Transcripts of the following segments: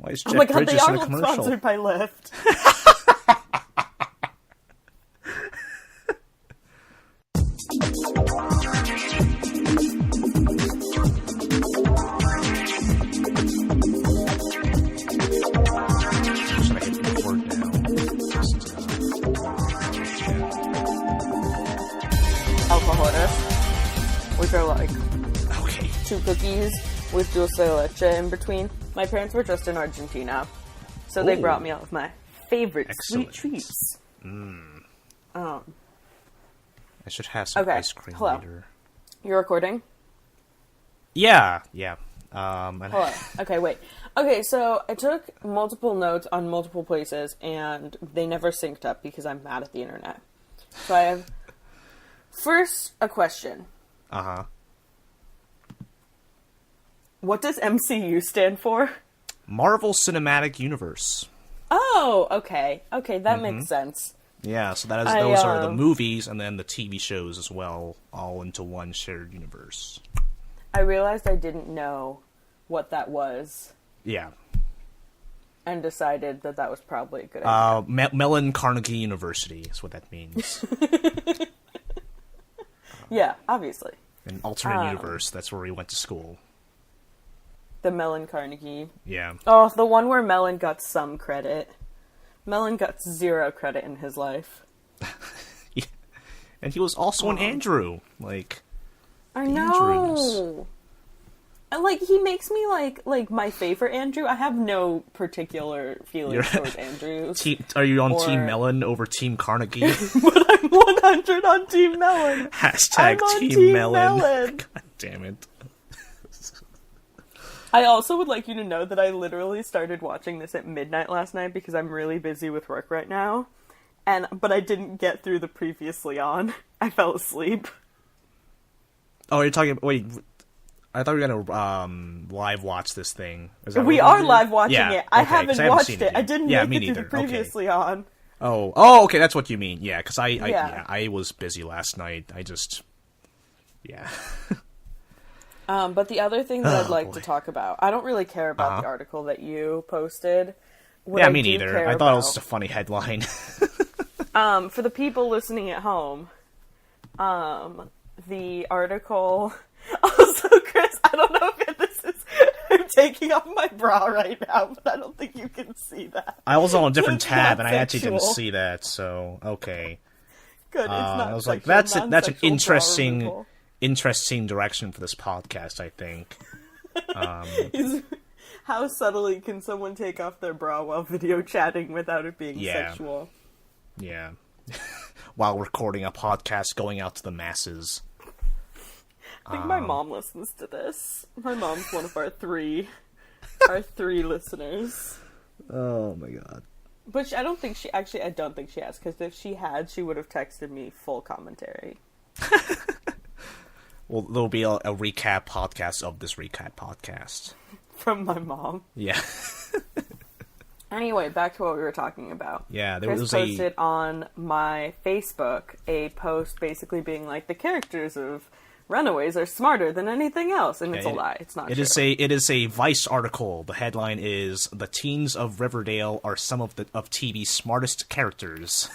Why is Oh Jeff my god, Bridges they in are a all commercial? sponsored by Lyft. Should I hit record now? Alcoholis, which are like Okay. 2 cookies with dulce de leche in between. My parents were just in Argentina, so they Ooh. brought me all of my favorite Excellent. sweet treats. I should have some Okay, ice cream hello. later. You're recording? Yeah. Hold on. Okay, wait. Okay, so I took multiple notes on multiple places, and they never synced up because I'm mad at the internet. So I have, first, a question. Uh-huh. What does MCU stand for? Marvel Cinematic Universe. Oh, okay. Okay, that makes sense. Yeah, so that is I, those are the movies and then the TV shows as well, all into one shared universe. I realized I didn't know what that was, Yeah. and decided that that was probably a good idea. Mellon Carnegie University is what that means. Yeah, obviously. An alternate universe, that's where we went to school. The Mellon Carnegie. Yeah. Oh, the one where Mellon got some credit. Mellon got 0 credit in his life. Yeah. And he was also an Andrew. Like, I Andrews. know. And, like, he makes me like my favorite Andrew. I have no particular feelings towards Andrews. Are you on Or- Team Mellon over Team Carnegie? But I'm 100 on Team Mellon. Hashtag I'm on Team Mellon. Mellon. God damn it. I also would like you to know that I literally started watching this at midnight last night because I'm really busy with work right now. But I didn't get through the previously on. I fell asleep. Oh, you're talking... Wait, I thought we were going to live watch this thing. Is that We what we're are gonna do? live watching Yeah, it. I okay, 'cause haven't watched seen it. I yet. didn't Yeah, make me it through the neither. Okay. previously on. Oh, okay, that's what you mean. Yeah, because Yeah. I was busy last night. I just... Yeah. But the other thing that I'd like boy. to talk about, I don't really care about the article that you posted. What Yeah, I me do neither. care I thought it was about- just a funny headline. For the people listening at home, the article... Also, Chris, I don't know if this is... I'm taking off my bra right now, but I don't think you can see that. I was on a different It's tab, not and I actually didn't sexual. see that, so, okay. Good, it's not I was like, sexual, that's an non-sexual bra interesting removal. interesting direction for this podcast, I think. How subtly can someone take off their bra while video chatting without it being Yeah. sexual? Yeah. While recording a podcast going out to the masses. I think my mom listens to this. My mom's one of our three listeners. Oh my god. But I don't think she has, because if she had, she would have texted me full commentary. Well, there'll be a recap podcast of this recap podcast. From my mom. Yeah. Anyway, back to what we were talking about. Yeah, there Chris was posted on my Facebook a post basically being like, the characters of Runaways are smarter than anything else, and it's a lie. It's not true. It is a Vice article. The headline is "The teens of Riverdale are some of TV's smartest characters."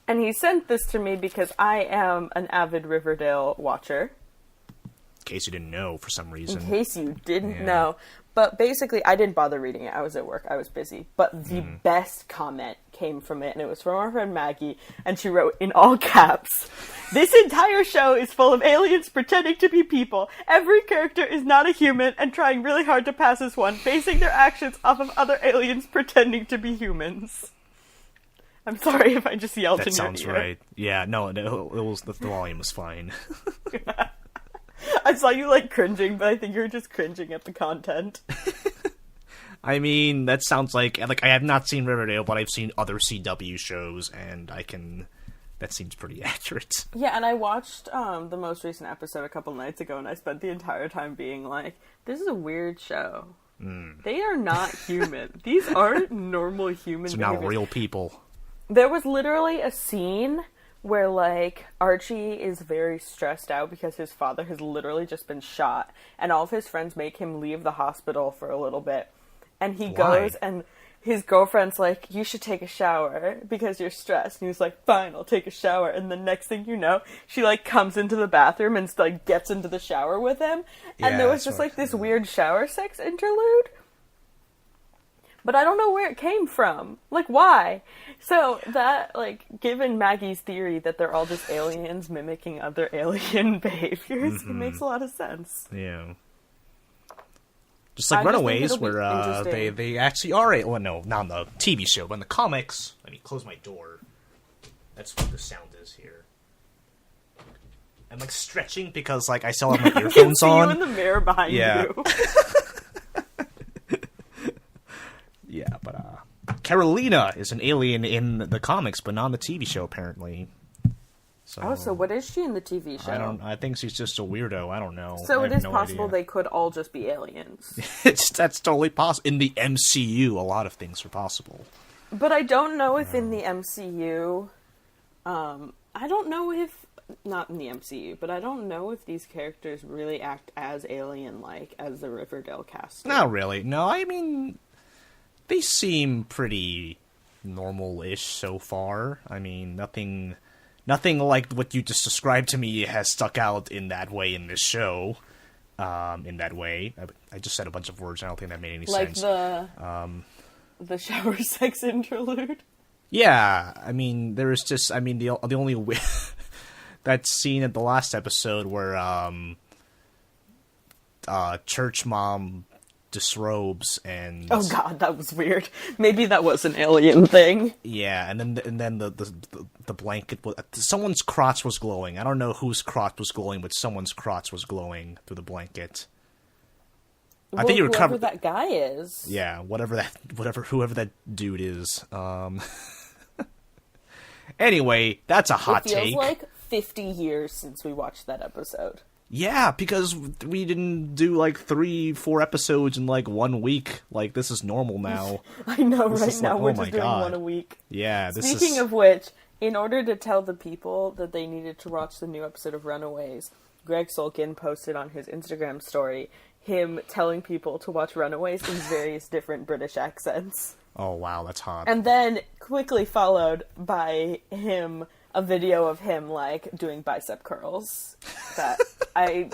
And he sent this to me because I am an avid Riverdale watcher. In case you didn't know, for some reason. In case you didn't Yeah. know. But basically, I didn't bother reading it. I was at work. I was busy. But the best comment came from it, and it was from our friend Maggie, and she wrote in all caps, "This entire show is full of aliens pretending to be people. Every character is not a human and trying really hard to pass as one, basing their actions off of other aliens pretending to be humans." I'm sorry if I just yelled That in your sounds ear. right. Yeah, no, it was the volume was fine. I saw you, like, cringing, but I think you were just cringing at the content. I mean, that sounds like I have not seen Riverdale, but I've seen other CW shows, and that seems pretty accurate. Yeah, and I watched the most recent episode a couple nights ago, and I spent the entire time being like, this is a weird show. They are not human. These aren't normal human They're not behaviors. real people. There was literally a scene where, like, Archie is very stressed out because his father has literally just been shot, and all of his friends make him leave the hospital for a little bit. And he Why? goes, and his girlfriend's like, you should take a shower because you're stressed. And he's like, fine, I'll take a shower. And the next thing you know, she, like, comes into the bathroom and, like, gets into the shower with him. And Yeah, there was that's just, what like, I this weird shower sex interlude. But I don't know where it came from. Like, why? So that, like, given Maggie's theory that they're all just aliens mimicking other alien behaviors, it makes a lot of sense. Yeah. Just like I just think Runaways, it'll be where interesting. they actually are well, no, not in the TV show, but in the comics. Let me close my door. That's what the sound is here. I'm like stretching because like I still have my I can earphones see on. you in the mirror behind Yeah. you. Yeah, but Carolina is an alien in the comics, but not in the TV show apparently. So what is she in the TV show? I think she's just a weirdo. I don't know. So I it have is no possible idea. they could all just be aliens. That's totally possible. In the MCU, a lot of things are possible. But I don't know if in the MCU, I don't know if, not in the MCU, but I don't know if these characters really act as alien-like as the Riverdale cast do. Not really. No, I mean, they seem pretty normal-ish so far. I mean, nothing like what you just described to me has stuck out in that way in this show. In that way. I just said a bunch of words. I don't think that made any sense. Like the shower sex interlude? Yeah, I mean, there is just, I mean, the only that scene at the last episode where church mom disrobes and Oh god, that was weird. Maybe that was an alien thing. yeah, and then the blanket was, someone's crotch was glowing. I don't know whose crotch was glowing, but someone's crotch was glowing through the blanket. I think you whoever recovered that guy is. Yeah, whoever that dude is. Anyway, that's a hot It feels take. like 50 years since we watched that episode. Yeah, because we didn't do like 3-4 episodes in like 1 week. Like this is normal now. I know, This right is now like, we're oh my just doing God. one a week. Yeah, this Speaking is of which, in order to tell the people that they needed to watch the new episode of Runaways, Greg Sulkin posted on his Instagram story him telling people to watch Runaways in various different British accents. Oh wow, that's hot. And then quickly followed by a video of him like doing bicep curls. That I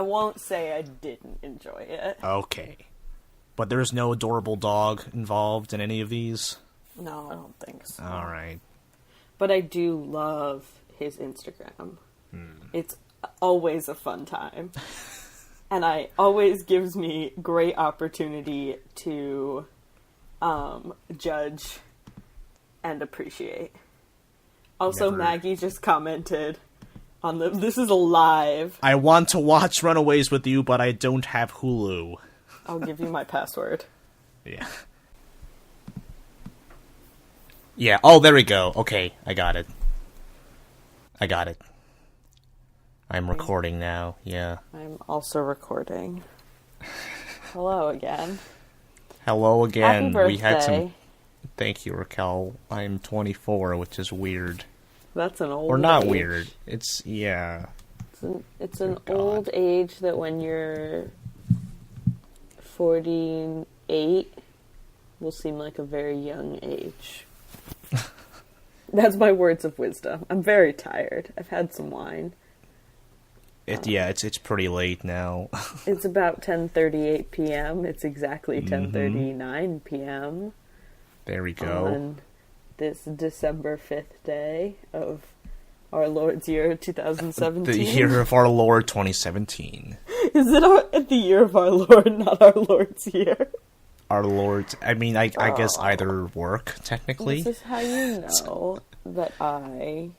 won't say I didn't enjoy it. Okay. But there's no adorable dog involved in any of these? No, I don't think so. Alright. But I do love his Instagram. It's always a fun time. And always gives me great opportunity to judge and appreciate. Also, Never- Maggie just commented on this is live. I want to watch Runaways with you, but I don't have Hulu. I'll give you my password. Yeah. Yeah, oh, there we go. Okay, I got it. I'm recording now, yeah. I'm also recording. Hello again. Hello again. Happy birthday. We had some. Thank you, Raquel. I'm 24, which is weird. That's an old Or not age. weird. It's, yeah. It's an God. old age that when you're 48 will seem like a very young age. That's my words of wisdom. I'm very tired. I've had some wine. It's pretty late now. It's about 10:38 p.m. It's exactly 10:39 p.m. There we go. on this December 5th day of our Lord's year 2017. The year of our Lord 2017. Is it the year of our Lord, not our Lord's year? Our Lord, I mean, I guess either work, technically. This is how you know that I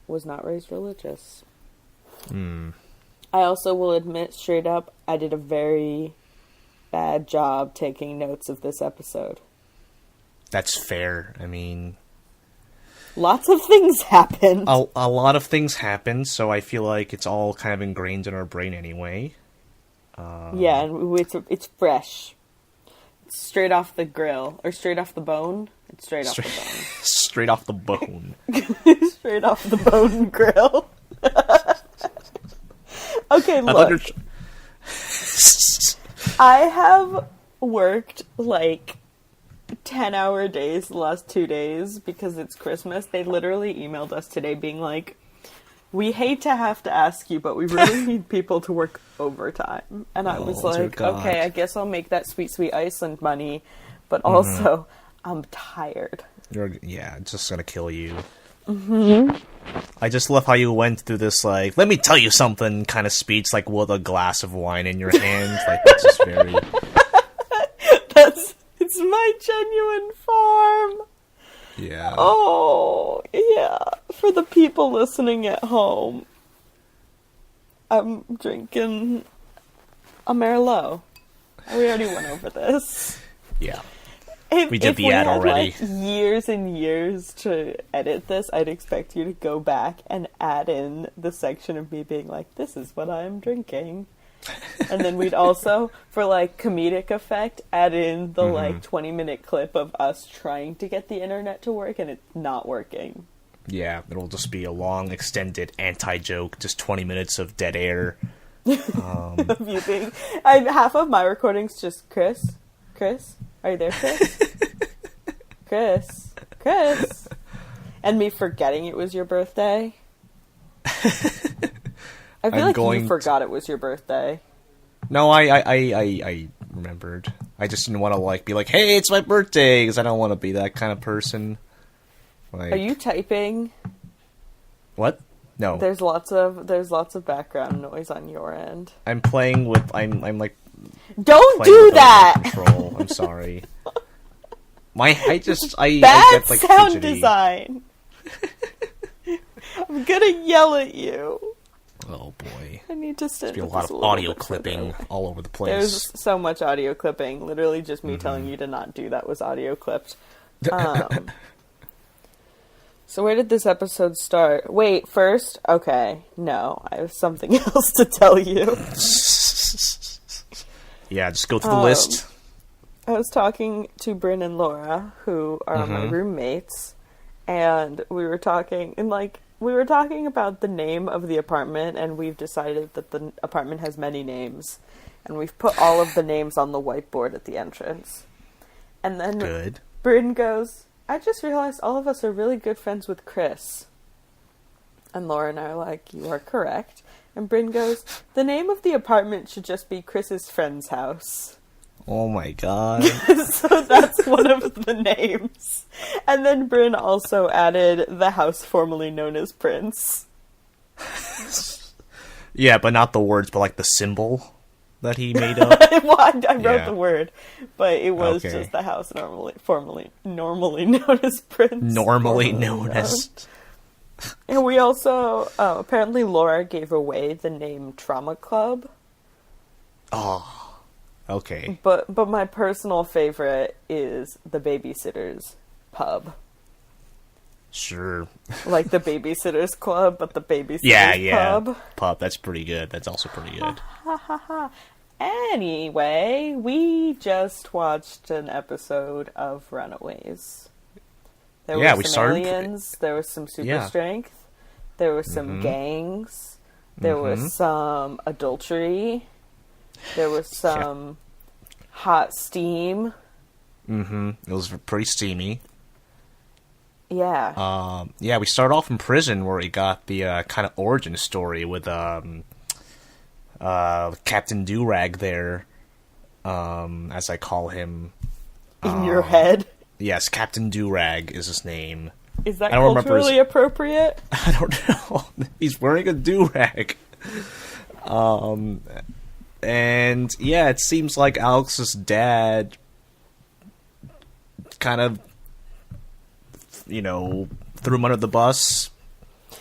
was not raised religious. I also will admit straight up, I did a very bad job taking notes of this episode. That's fair. I mean, Lots of things happened. a lot of things happen, so I feel like it's all kind of ingrained in our brain anyway. Yeah, and it's fresh. It's straight off the grill. Or straight off the bone. It's straight off the Straight off the bone. bone. Straight off the bone grill. Okay, look. I have worked like 10-hour days the last 2 days because it's Christmas. They literally emailed us today being like, we hate to have to ask you, but we really need people to work overtime. And I was like, okay, I guess I'll make that sweet, sweet Iceland money, but also I'm tired. It's just gonna kill you. I just love how you went through this, like, let me tell you something kind of speech, like, with a glass of wine in your hand. Like, that's just very... It's my genuine form. Yeah. Oh, yeah. For the people listening at home, I'm drinking a Merlot. We already went over this. Yeah. We did the ad already. Like, years and years to edit this, I'd expect you to go back and add in the section of me being like, this is what I'm drinking. And then we'd also, for like comedic effect, add in the like 20-minute clip of us trying to get the internet to work and it's not working. Yeah, it'll just be a long, extended anti-joke, just 20 minutes of dead air. Of you being, half of my recordings just, Chris, are you there, Chris? Chris? And me forgetting it was your birthday. I feel like you forgot it was your birthday. No, I remembered. I just didn't want to like be like, hey, it's my birthday, because I don't want to be that kind of person. Like, are you typing? What? No. There's lots of background noise on your end. I'm playing with. I'm like. Don't do that. Control. I'm sorry. I Bad get, like, sound fidgety. design. I'm gonna yell at you. Oh boy. I need to There's be a lot of audio clipping all over the place. There's so much audio clipping. Literally just me telling you to not do that was audio clipped. So where did this episode start? Wait, first? Okay. No, I have something else to tell you. Yeah, just go through the list. I was talking to Bryn and Laura, who are my roommates, and we were talking about the name of the apartment, and we've decided that the apartment has many names, and we've put all of the names on the whiteboard at the entrance. And then Bryn goes, I just realized all of us are really good friends with Chris. And Laura and I are like, you are correct. And Bryn goes, the name of the apartment should just be Chris's friend's house. Oh my god. So that's one of the names. And then Bryn also added the house formerly known as Prince. Yeah, but not the words, but like the symbol that he made up. Well, I wrote the word, but it was just the house normally known as Prince. Normally known as... And we also, apparently Laura gave away the name Trauma Club. Oh, okay. But my personal favorite is the Babysitter's Pub. Sure. Like the Babysitter's Club, but the Babysitter's Pub. Pub, that's pretty good. That's also pretty good. Anyway, we just watched an episode of Runaways. There were some aliens, there was some super strength, there was some gangs, there was some adultery, there was some hot steam. It was pretty steamy. Yeah. We start off in prison where we got the kind of origin story with Captain Durag there, as I call him. In your head? Yes, Captain Durag is his name. Is that culturally appropriate? I don't know. He's wearing a durag. And yeah, it seems like Alex's dad kind of, threw him under the bus.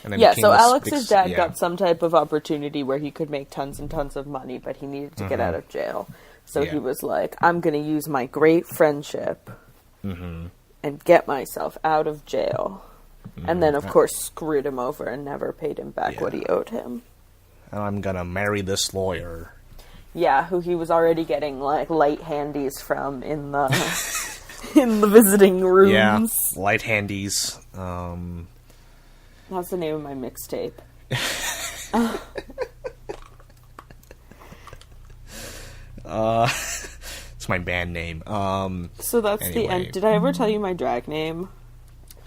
And then so Alex's dad got some type of opportunity where he could make tons and tons of money, but he needed to get out of jail. So he was like, I'm going to use my great friendship and get myself out of jail. And then, of course, screwed him over and never paid him back what he owed him. And I'm going to marry this lawyer. Yeah, who he was already getting, like, light handies from in the in the visiting rooms. Yeah, light handies. That's the name of my mixtape. It's my band name. So that's anyway. the end. Did I ever tell you my drag name?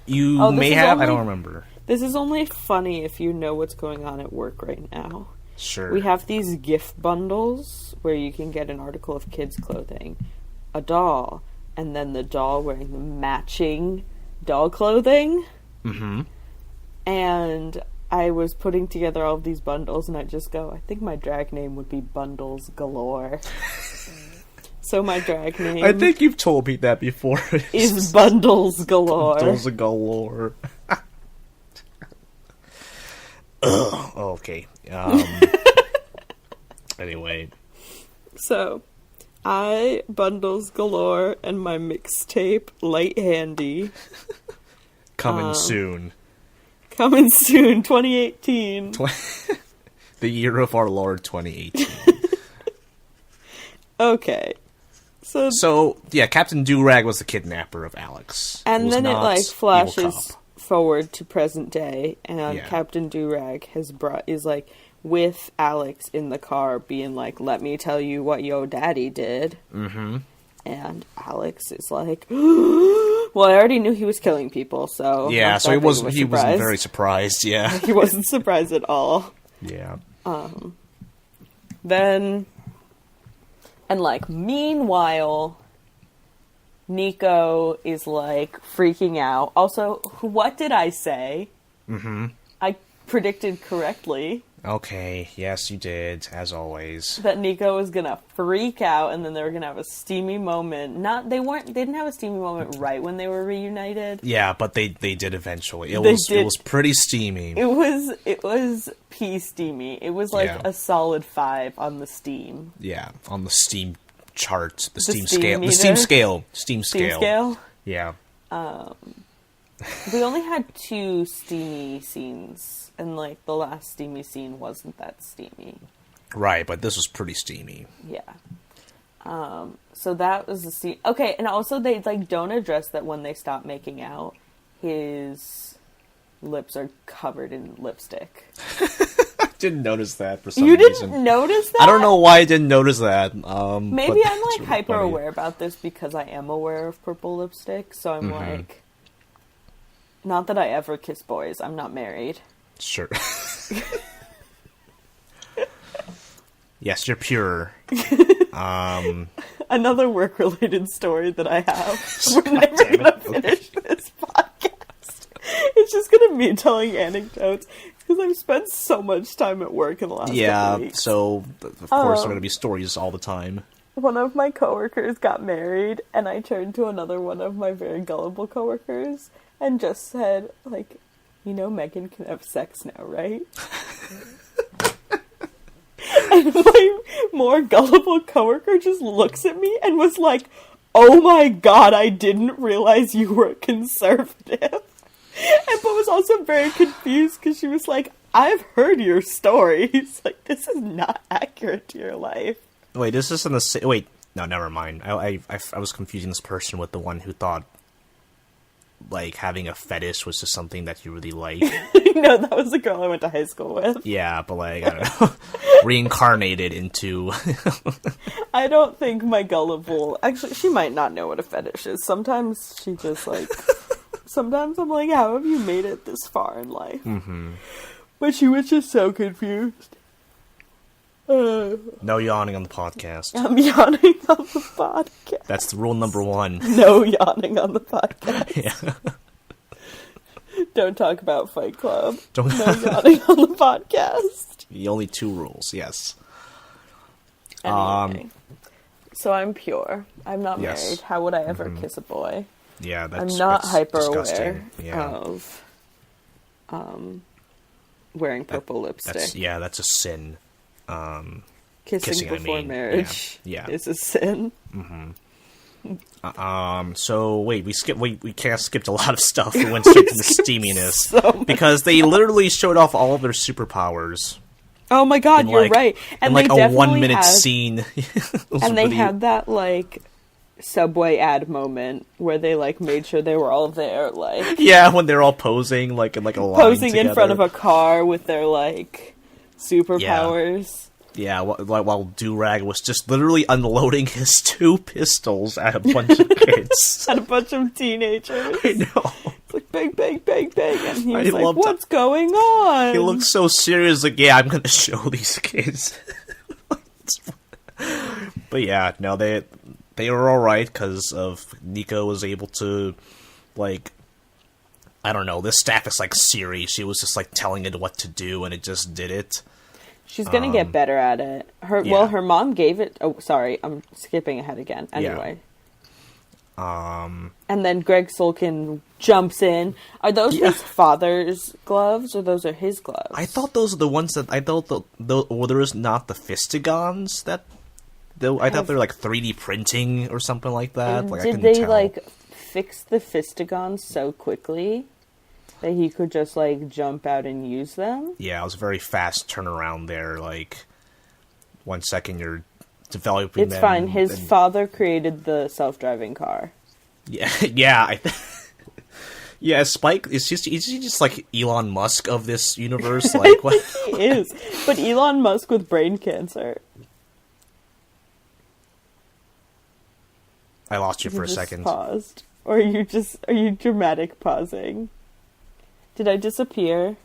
You may have. I don't remember. This is only funny if you know what's going on at work right now. Sure. We have these gift bundles where you can get an article of kids' clothing, a doll, and then the doll wearing the matching doll clothing. Mm-hmm. And I was putting together all of these bundles, and I just go, I think my drag name would be Bundles Galore. So my drag name... I think you've told me that before. ...is Bundles Galore. Bundles Galore. Ugh. Oh, okay. Anyway. So, Bundles Galore, and my mixtape, Light Handy. Coming soon. Coming soon, 2018. The year of our Lord, 2018. Okay. So, yeah, Captain Durag was the kidnapper of Alex. And then it, flashes forward to present day, and Captain Durag is with Alex in the car, being like, let me tell you what yo daddy did. Mm-hmm. And Alex is like, well, I already knew he was killing people, so... Yeah, so he wasn't very surprised, yeah. He wasn't surprised at all. Yeah. Then... And, meanwhile, Nico is, freaking out. Also, what did I say? Mm-hmm. I predicted correctly. Okay, yes, you did, as always. That Nico was gonna freak out, and then they were gonna have a steamy moment. They didn't have a steamy moment right when they were reunited. Yeah, but they did eventually. It was pretty steamy. It was pea steamy. It was a solid 5 on the Steam. Yeah, on the Steam chart, the Steam scale. Steam scale. Yeah. We only had 2 steamy scenes. And, the last steamy scene wasn't that steamy. Right, but this was pretty steamy. Yeah. So that was the scene. Okay, and also they, don't address that when they stop making out, his lips are covered in lipstick. I didn't notice that for some reason. You didn't notice that? I don't know why I didn't notice that. Maybe I'm, really hyper-aware about this because I am aware of purple lipstick, so I'm not that I ever kiss boys. I'm not married. Sure. Yes, you're pure. Another work-related story that I have. We're never going to finish this podcast. It's just going to be telling anecdotes. Because I've spent so much time at work in the last couple of weeks. So, of course, there are going to be stories all the time. One of my coworkers got married, and I turned to another one of my very gullible coworkers and just said, you know Megan can have sex now, right? And my more gullible coworker just looks at me and was like, oh my god, I didn't realize you were conservative. But was also very confused because she was like, I've heard your stories. This is not accurate to your life. Wait, this isn't the same... Wait, no, never mind. I was confusing this person with the one who thought having a fetish was just something that you really like. No, that was the girl I went to high school with. Yeah, but I don't know. Reincarnated into... I don't think my gullible... Actually, she might not know what a fetish is. Sometimes she just, Sometimes I'm like, how have you made it this far in life? Mm-hmm. But she was just so confused. No yawning on the podcast. I'm yawning on the podcast. That's the rule number 1. No yawning on the podcast. Yeah. Don't talk about Fight Club. No yawning on the podcast. The only 2 rules, yes. Anyway. So I'm pure. I'm not married. How would I ever kiss a boy? Yeah, I'm not hyper disgusting. aware of wearing purple lipstick. That's a sin. Kissing before marriage is a sin. Mm-hmm. So wait, we kind of skipped a lot of stuff. We went straight to the steaminess because they literally showed off all of their superpowers. Oh my god, you're right. And a 1-minute scene. And they had that subway ad moment where they made sure they were all there, when they're all posing in a line posing together. In front of a car with their superpowers. Yeah, while Durag was just literally unloading his 2 pistols at a bunch of kids. At a bunch of teenagers. I know. It's like, bang, bang, bang, bang. And he was I like, loved what's going on? He looked so serious, like, yeah, I'm gonna show these kids. But yeah, no, they were alright, because of Nico was able to, like, I don't know, this staff is like Siri. She was just, like, telling it what to do, and it just did it. She's gonna get better at it. Her mom gave it... Oh, sorry, I'm skipping ahead again. Anyway. Yeah. And then Greg Sulkin jumps in. Are those his father's gloves, or those are his gloves? I thought those are the ones that... I thought there is not the Fistigons that... I thought they were, like, 3D printing or something like that. And like, did they, like, fix the Fistigons so quickly that he could just, like, jump out and use them? Yeah, it was a very fast turnaround there. Like, 1 second you're developing them. It's fine. His father created the self-driving car. Yeah, yeah. Yeah, Spike, is he just like Elon Musk of this universe? Like, what? He is. But Elon Musk with brain cancer. I lost you for a second. Paused. Or are you dramatic pausing? Did I disappear?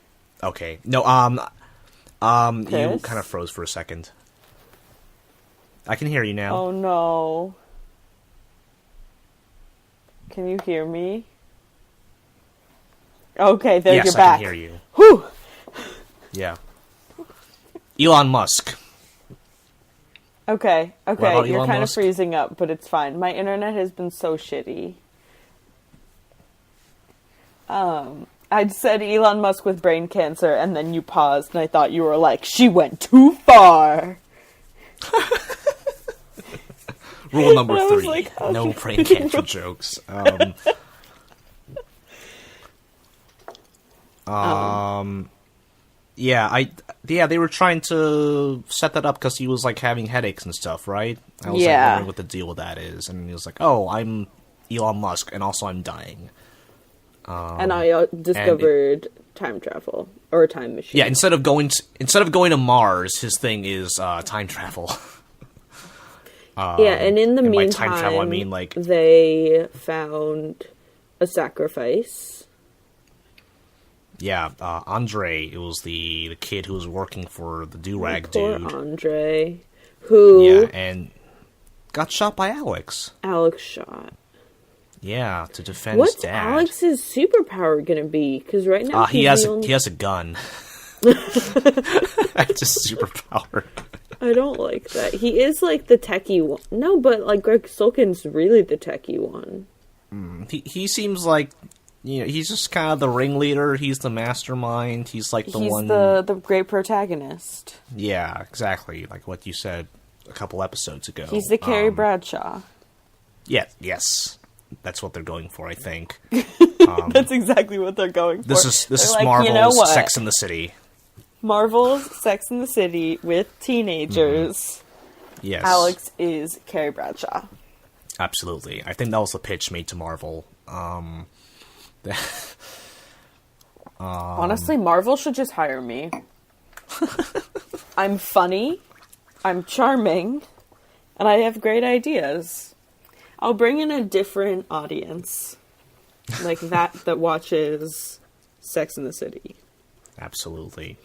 Okay. No, you kind of froze for a second. I can hear you now. Oh no. Can you hear me? Okay, there you're back. Yes, I can hear you. Whew! Yeah. Elon Musk. Okay, you're Elon kind Musk? of freezing up, but it's fine. My internet has been so shitty. I'd said Elon Musk with brain cancer, and then you paused, and I thought you were like, she went too far! Rule number 3, like, no brain cancer jokes. Yeah, they were trying to set that up because he was, like, having headaches and stuff, right? I was, like, wondering what the deal with that is. And he was like, oh, I'm Elon Musk, and also I'm dying. And I discovered time travel, or a time machine. Yeah, instead of going to Mars, his thing is time travel. And in the meantime, by time travel, I mean, like, they found a sacrifice. Yeah, Andre, it was the kid who was working for the Durag dude. Poor Andre, who... Yeah, and got shot by Alex. Alex shot. Yeah, to defend his dad. What's Alex's superpower gonna be? Because right now he has a gun. That's his superpower. I don't like that. He is like the techie one. No, but like Greg Sulkin's really the techie one. He seems like, you know, he's just kind of the ringleader. He's the mastermind. He's like He's the great protagonist. Yeah, exactly. Like what you said a couple episodes ago. He's the Carrie Bradshaw. Yeah, yes. That's what they're going for, I think. That's exactly what they're going for. This is like, Marvel's you know what? Sex and the City. Marvel's Sex and the City with teenagers. Yes. Alex is Carrie Bradshaw. Absolutely. I think that was the pitch made to Marvel. Honestly, Marvel should just hire me. I'm funny, I'm charming, and I have great ideas. I'll bring in a different audience. Like that watches Sex and the City. Absolutely.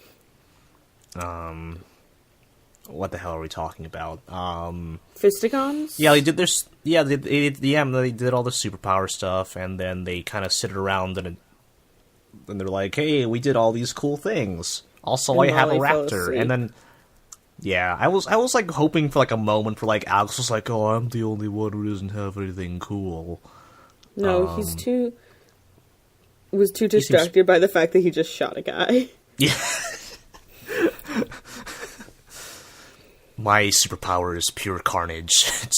What the hell are we talking about? Fistigons? Yeah, they did this. Yeah, they did all the superpower stuff, and then they kind of sit around and they're like, "Hey, we did all these cool things. Also, I have a raptor." And then, yeah, I was like hoping for like a moment for like Alex was like, "Oh, I'm the only one who doesn't have anything cool." No, was too distracted by the fact that he just shot a guy. Yeah. My superpower is pure carnage.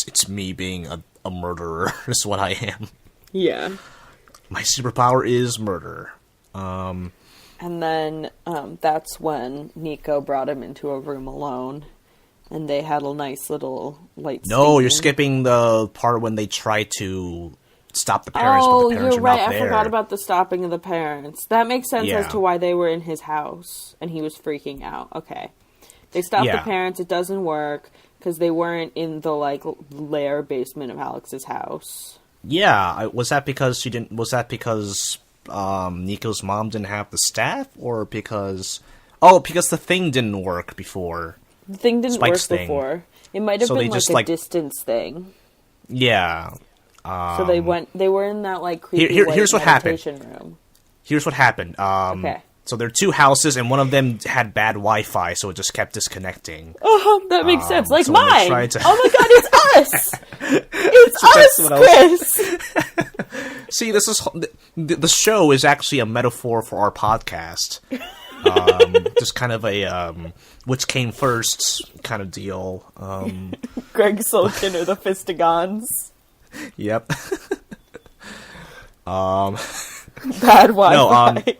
It's me being a murderer, is what I am. Yeah. My superpower is murder. And then that's when Nico brought him into a room alone, and they had a nice little light scene. No, you're skipping the part when they try to stop the parents, but the parents you're are right. not there. I forgot about the stopping of the parents. That makes sense as to why they were in his house, and he was freaking out. Okay. They stop Yeah. the parents. It doesn't work because they weren't in the like lair basement of Alex's house. Yeah, was that because she didn't? Was that because Nico's mom didn't have the staff, or because because the thing didn't work before? The thing didn't Spike's work thing. before. It might have So been they like just, a like- distance thing. Yeah. So they were in that like creepy white here's what happened. meditation room. Here's what happened. Okay. So there are two houses, and one of them had bad Wi-Fi, so it just kept disconnecting. Oh, that makes sense. Like so when they mine. tried to- Oh my god, it's us! It's that's us, what I was- Chris! See, this is the show is actually a metaphor for our podcast. Just kind of a which came first kind of deal. Greg Sulkin or the Fistigons. Yep. Bad Wi-Fi.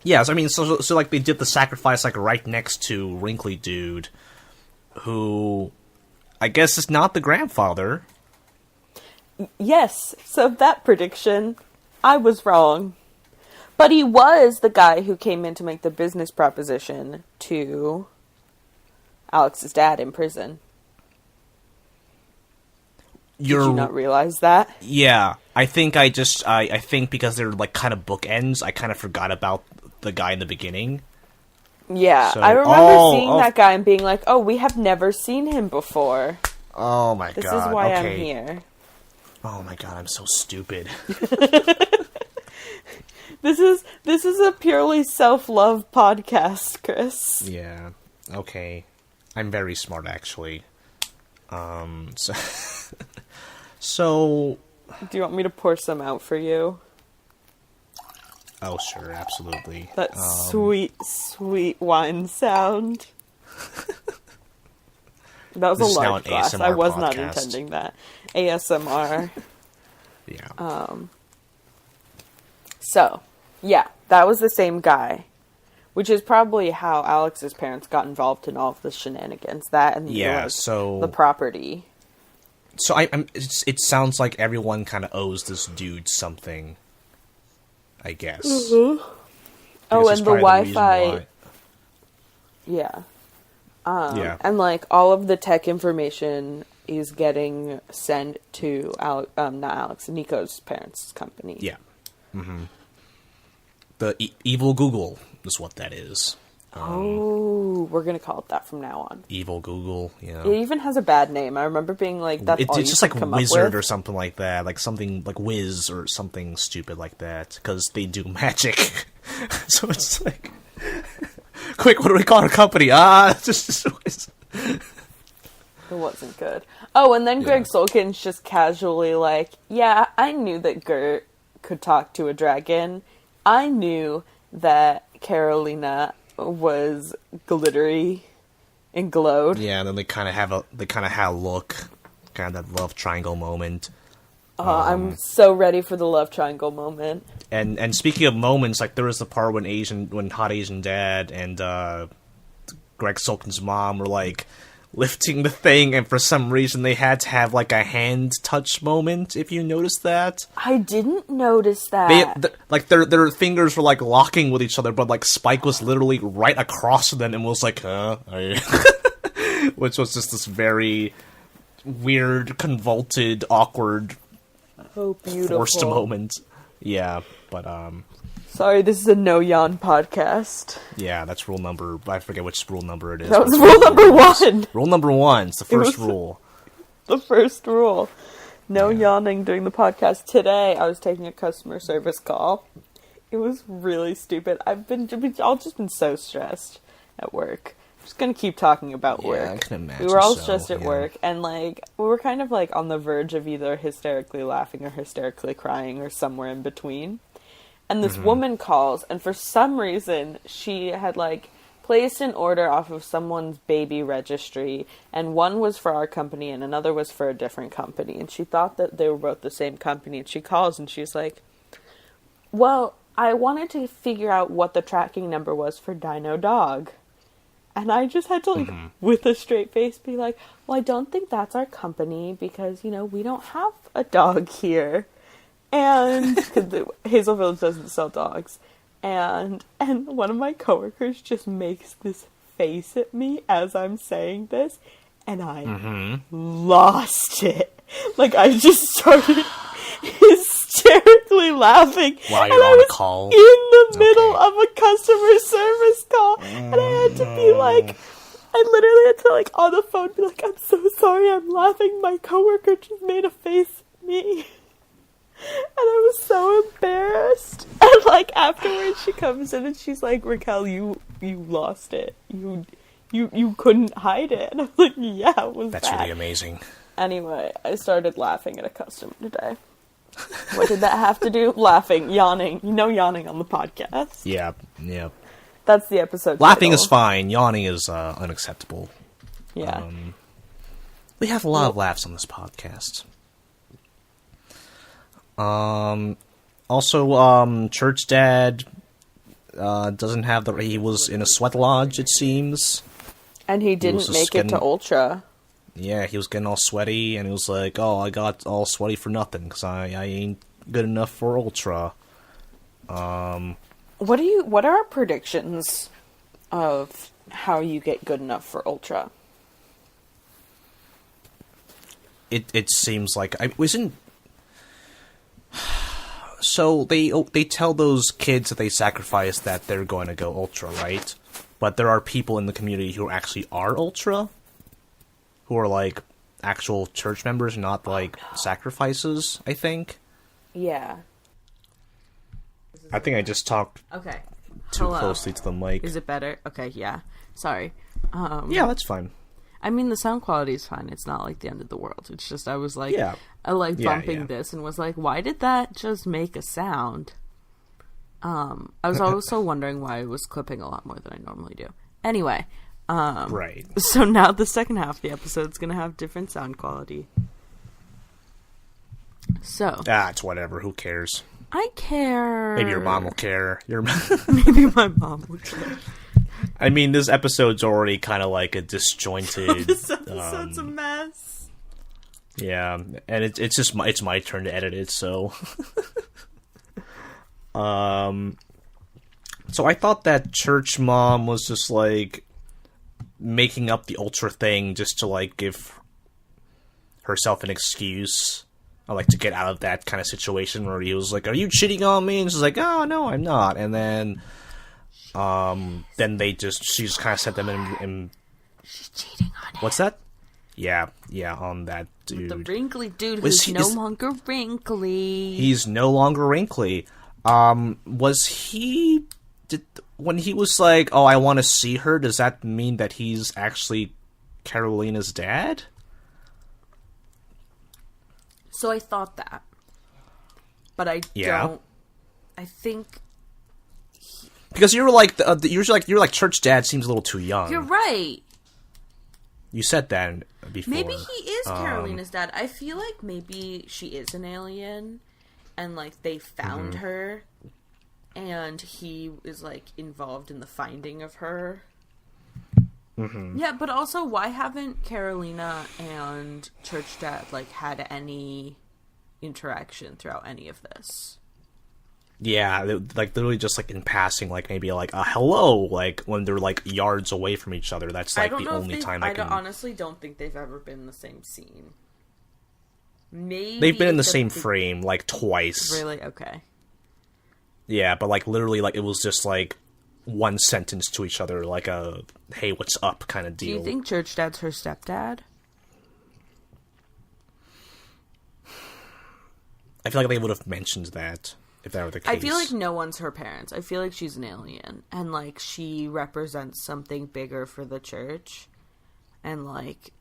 Yes, I mean, so like they did the sacrifice like right next to Wrinkly Dude, who I guess is not the grandfather. Yes, so that prediction, I was wrong. But he was the guy who came in to make the business proposition to Alex's dad in prison. Did you not realize that? Yeah, I think I think because they're like kind of bookends, I kind of forgot about the guy in the beginning. Yeah, So- I remember seeing oh. that guy and being like, oh, we have never seen him before. Oh my This god! is why okay. I'm here. Oh my god, I'm so stupid. This is a purely self-love podcast, Chris. Yeah. Okay. I'm very smart, actually. So, so. Do you want me to pour some out for you? Oh, sure, absolutely. That sweet, sweet wine sound. That was This a is now large an glass. ASMR I was not podcast. intending that. ASMR. Yeah. So, yeah, that was the same guy. Which is probably how Alex's parents got involved in all of the shenanigans. That and Yeah, like, so- the property. So it sounds like everyone kind of owes this dude something. I guess. Oh, Because and it's the probably reason Wi-Fi. why- Yeah. yeah. And like all of the tech information is getting sent to not Alex, Nico's parents' company. Yeah. Mm-hmm. The evil Google is what that is. Oh, we're gonna call it that from now on. Evil Google, yeah. It even has a bad name. I remember being like, "That's all It's you just could like come Wizard up with." or something like that, like something like Wiz or something stupid like that, because they do magic. So it's like, quick, what do we call our company? Just Wiz. It wasn't good. Oh, and then Greg Sulkin's just casually like, "Yeah, I knew that Gert could talk to a dragon. I knew that Carolina was glittery and glowed." Yeah, and then they kind of have a look, kind of that love triangle moment. I'm so ready for the love triangle moment. And speaking of moments, like there was the part when Hot Asian Dad and Greg Sulkin's mom were like lifting the thing, and for some reason they had to have like a hand touch moment. If you noticed that, I didn't notice that. their fingers were like locking with each other, but like Spike was literally right across them and was like, "Huh?" Which was just this very weird, convoluted, awkward, Oh, beautiful. forced moment. Yeah, but Sorry, this is a no yawn podcast. yeah, that's rule number. I forget which rule number it is. That was rule number 1. Rule number 1. It's the first was- rule. The first rule. No yawning during the podcast. Today, I was taking a customer service call. It was really stupid. I've just been so stressed at work. I'm just gonna keep talking about work. I can imagine. We were all so, stressed at yeah. work, and like we were kind of like on the verge of either hysterically laughing or hysterically crying or somewhere in between. And this woman calls, and for some reason she had like placed an order off of someone's baby registry, and one was for our company and another was for a different company, and she thought that they were both the same company, and she calls and she's like, "Well, I wanted to figure out what the tracking number was for Dino Dog." And I just had to, like, with a straight face, be like, "Well, I don't think that's our company because, you know, we don't have a dog here." And because Hazel Village doesn't sell dogs. And one of my coworkers just makes this face at me as I'm saying this, and I lost it. Like, I just started hysterically laughing. While and you're I on a was call? in the middle of a customer service call, and I had to be like, I literally had to, like, on the phone be like, I'm so sorry, I'm laughing. My coworker just made a face at me. And I was so embarrassed. And, like, afterwards she comes in and she's like, Raquel, you lost it. You couldn't hide it. And I was like, yeah, it was That's bad. really amazing. Anyway, I started laughing at a customer today. What did that have to do? Laughing, yawning. You know yawning on the podcast. Yeah. That's the episode Laughing title. is fine. Yawning is unacceptable. Yeah. We have a lot of laughs on this podcast. Also, Church Dad doesn't have the... He was in a sweat lodge, it seems. And he didn't make it to Ultra. Yeah, he was getting all sweaty, and he was like, oh, I got all sweaty for nothing, because I ain't good enough for Ultra. What are our predictions of how you get good enough for Ultra? It seems like... I wasn't... So, they tell those kids that they sacrifice that they're going to go Ultra, right? But there are people in the community who actually are Ultra, who are, like, actual church members, not, like, sacrifices, I think. Yeah. I think I just talked Okay. too closely to the mic. Is it better? Okay, yeah. Sorry. Yeah, that's fine. I mean, the sound quality is fine. It's not like the end of the world. It's just I was like, Yeah. I like bumping Yeah. this and was like, why did that just make a sound? I was also wondering why I was clipping a lot more than I normally do. Anyway, Right. so now the second half of the episode is going to have different sound quality. So. It's whatever. Who cares? I care. Maybe your mom will care. Maybe my mom will care. I mean, this episode's already kind of like a disjointed... This episode's a mess. Yeah, and it's my turn to edit it, so... So I thought that church mom was just, like, making up the Ultra thing just to, like, give herself an excuse. Or, like, to get out of that kind of situation where he was like, are you cheating on me? And she's like, oh, no, I'm not. And then she just kind of set them in... She's cheating on him. What's that? Yeah, on that dude. The wrinkly dude who's no longer wrinkly. He's no longer wrinkly. Was he... When he was like, oh, I want to see her, does that mean that he's actually Carolina's dad? So I thought that. But I don't... I think... Because you were like, you're like, church dad seems a little too young. You're right. You said that before. Maybe he is Carolina's dad. I feel like maybe she is an alien, and, like, they found her, and he is, like, involved in the finding of her. Mm-hmm. Yeah, but also, why haven't Carolina and church dad, like, had any interaction throughout any of this? Yeah, like, literally just, like, in passing, like, maybe, like, a hello, like, when they're, like, yards away from each other. That's, like, the only time I honestly don't think they've ever been in the same scene. Maybe... They've been in the same frame, like, twice. Really? Okay. Yeah, but, like, literally, like, it was just, like, one sentence to each other, like a, hey, what's up kind of deal. Do you think church dad's her stepdad? I feel like they would have mentioned that. If that were the case. I feel like no one's her parents. I feel like she's an alien. And, like, she represents something bigger for the church. And, like,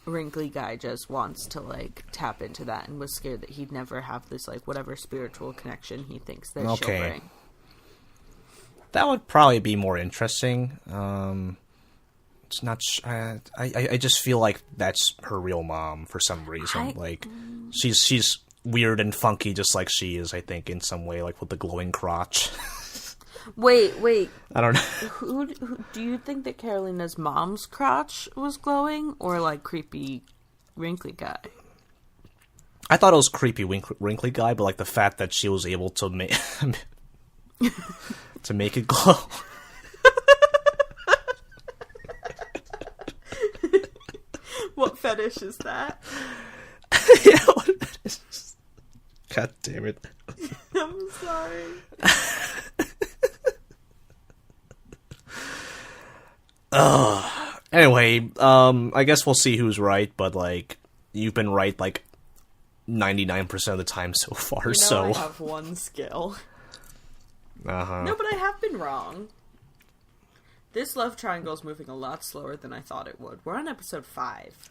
wrinkly guy just wants to, like, tap into that and was scared that he'd never have this, like, whatever spiritual connection he thinks that she'll bring. That would probably be more interesting. It's not... I just feel like that's her real mom for some reason. She's weird and funky just like she is, I think, in some way, like with the glowing crotch. Wait. I don't know. Who do you think that Carolina's mom's crotch was glowing, or like creepy wrinkly guy? I thought it was creepy wrinkly guy, but like the fact that she was able to make to make it glow. fetish is that? Yeah, what fetish? God damn it. I'm sorry. Anyway, I guess we'll see who's right, but, like, you've been right, like, 99% of the time so far, so... I have one skill. Uh-huh. No, but I have been wrong. This love triangle is moving a lot slower than I thought it would. We're on episode 5.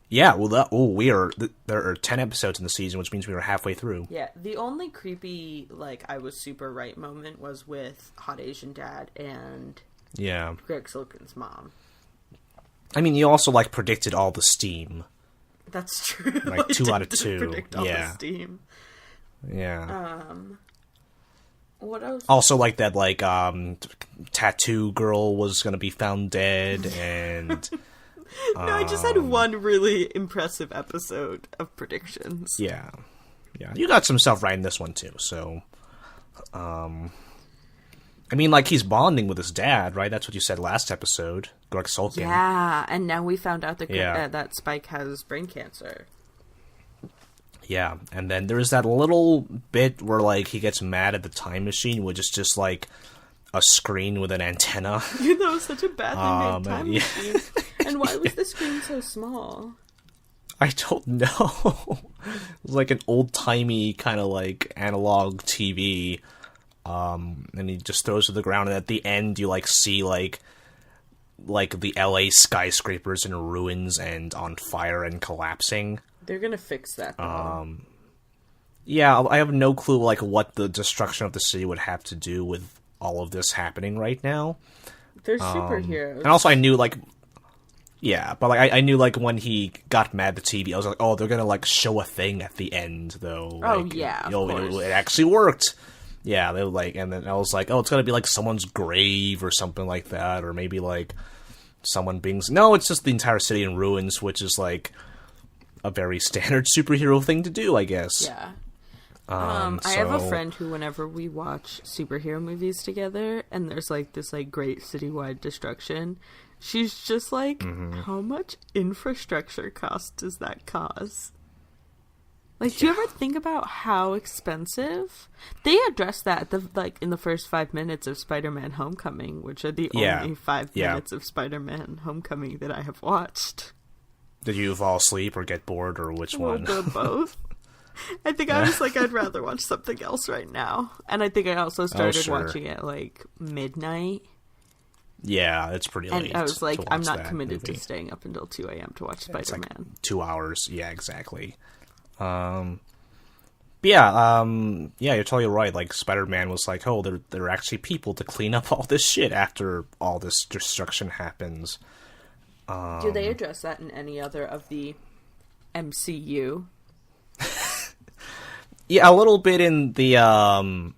Yeah, well, there are 10 episodes in the season, which means we were halfway through. Yeah, the only creepy, like, I was super right moment was with Hot Asian Dad and Greg Silkin's mom. I mean, you also, like, predicted all the steam. That's true. Like, 2 out of 2. Predict all the steam. Yeah. What else? Also, like, that, like, tattoo girl was gonna be found dead, and... No, I just had one really impressive episode of predictions. Yeah. Yeah. You got some stuff right in this one, too, so... I mean, like, he's bonding with his dad, right? That's what you said last episode, Greg Sulkin. Yeah, and now we found out that that Spike has brain cancer. Yeah, and then there's that little bit where, like, he gets mad at the time machine, which is just, like, a screen with an antenna. That was such a bad thing, time machine. And why was the screen so small? I don't know. It was like an old-timey kind of, like, analog TV. And he just throws to the ground, and at the end you, like, see, like the LA skyscrapers in ruins and on fire and collapsing. They're gonna fix that, though. Yeah, I have no clue, like, what the destruction of the city would have to do with all of this happening right now. They're superheroes. And also I knew, like... Yeah, but, like, I knew, like, when he got mad at the TV, I was like, oh, they're gonna, like, show a thing at the end, though. Oh, like, yeah, of course. It actually worked. Yeah, they were like, and then I was like, oh, it's gonna be like someone's grave or something like that, or maybe like someone being... No, it's just the entire city in ruins, which is like a very standard superhero thing to do, I guess. Yeah. I have a friend who, whenever we watch superhero movies together, and there's like this like great citywide destruction, she's just like, how much infrastructure cost does that cause? Like, do you ever think about how expensive? They address that in the first 5 minutes of Spider-Man Homecoming, which are the only 5 minutes of Spider-Man Homecoming that I have watched. Did you fall asleep or get bored, or which one? Well, both. I think I was like, I'd rather watch something else right now. And I think I also started watching it like midnight. Yeah, it's pretty late. And I was like, I'm not committed movie. to staying up until 2 a.m. to watch Spider-Man. Like 2 hours. Yeah, exactly. Yeah, you're totally right. Like, Spider-Man was like, oh, there are actually people to clean up all this shit after all this destruction happens. Do they address that in any other of the MCU? Yeah, a little bit in the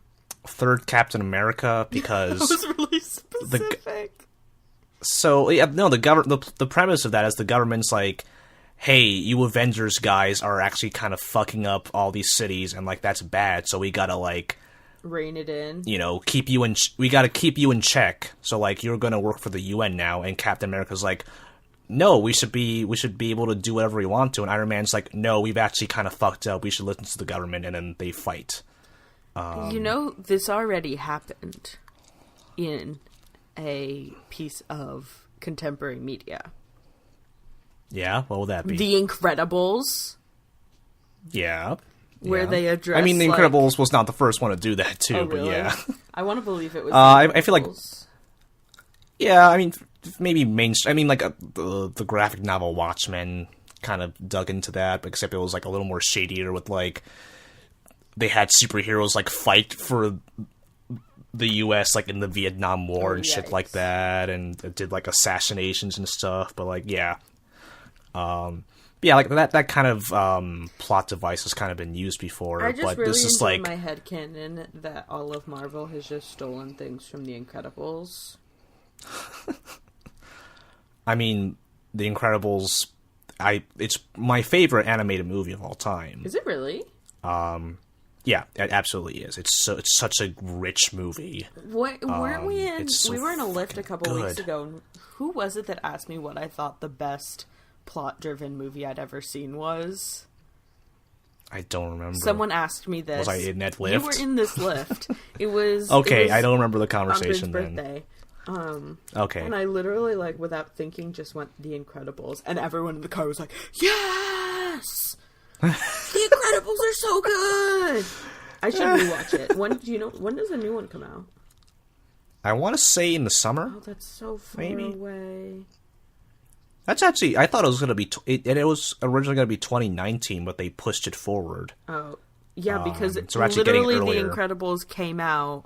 third Captain America, because that was really specific. The premise of that is the government's like, hey, you Avengers guys are actually kind of fucking up all these cities, and, like, that's bad, so we gotta, like... rein it in. You know, we gotta keep you in check, so, like, you're gonna work for the UN now, and Captain America's like, no, we should be able to do whatever we want to, and Iron Man's like, no, we've actually kind of fucked up, we should listen to the government, and then they fight. This already happened in a piece of contemporary media. Yeah, what will that be? The Incredibles. Yeah. Where they address... I mean, The Incredibles was not the first one to do that, too, oh, really? but yeah. I want to believe it was I feel like... Yeah, I mean, maybe mainstream... I mean, like, the graphic novel Watchmen kind of dug into that, except it was, like, a little more shadier with, like... They had superheroes, like, fight for the U.S., like, in the Vietnam War and shit like that, and it did, like, assassinations and stuff, but, like, yeah... yeah, like that kind of plot device has kind of been used before. I just but really this is enjoy like my headcanon that all of Marvel has just stolen things from The Incredibles. I mean, The Incredibles, it's my favorite animated movie of all time. Is it really? Yeah, it absolutely is. It's such a rich movie. Weren't we in? So we were in a lift a couple good. weeks ago. And who was it that asked me what I thought the best plot-driven movie I'd ever seen was. I don't remember. Someone asked me this. Was I in that lift? You were in this lift. It was... Okay, it was I don't remember the conversation on Ben's then. birthday. Okay. And I literally, like, without thinking, just went The Incredibles. And everyone in the car was like, yes! The Incredibles are so good! I should rewatch it. When does the new one come out? I want to say in the summer. Oh, that's so far maybe away. That's actually, I thought it was going to be, it was originally going to be 2019, but they pushed it forward. Oh, yeah, because so we're actually getting literally The earlier. Incredibles came out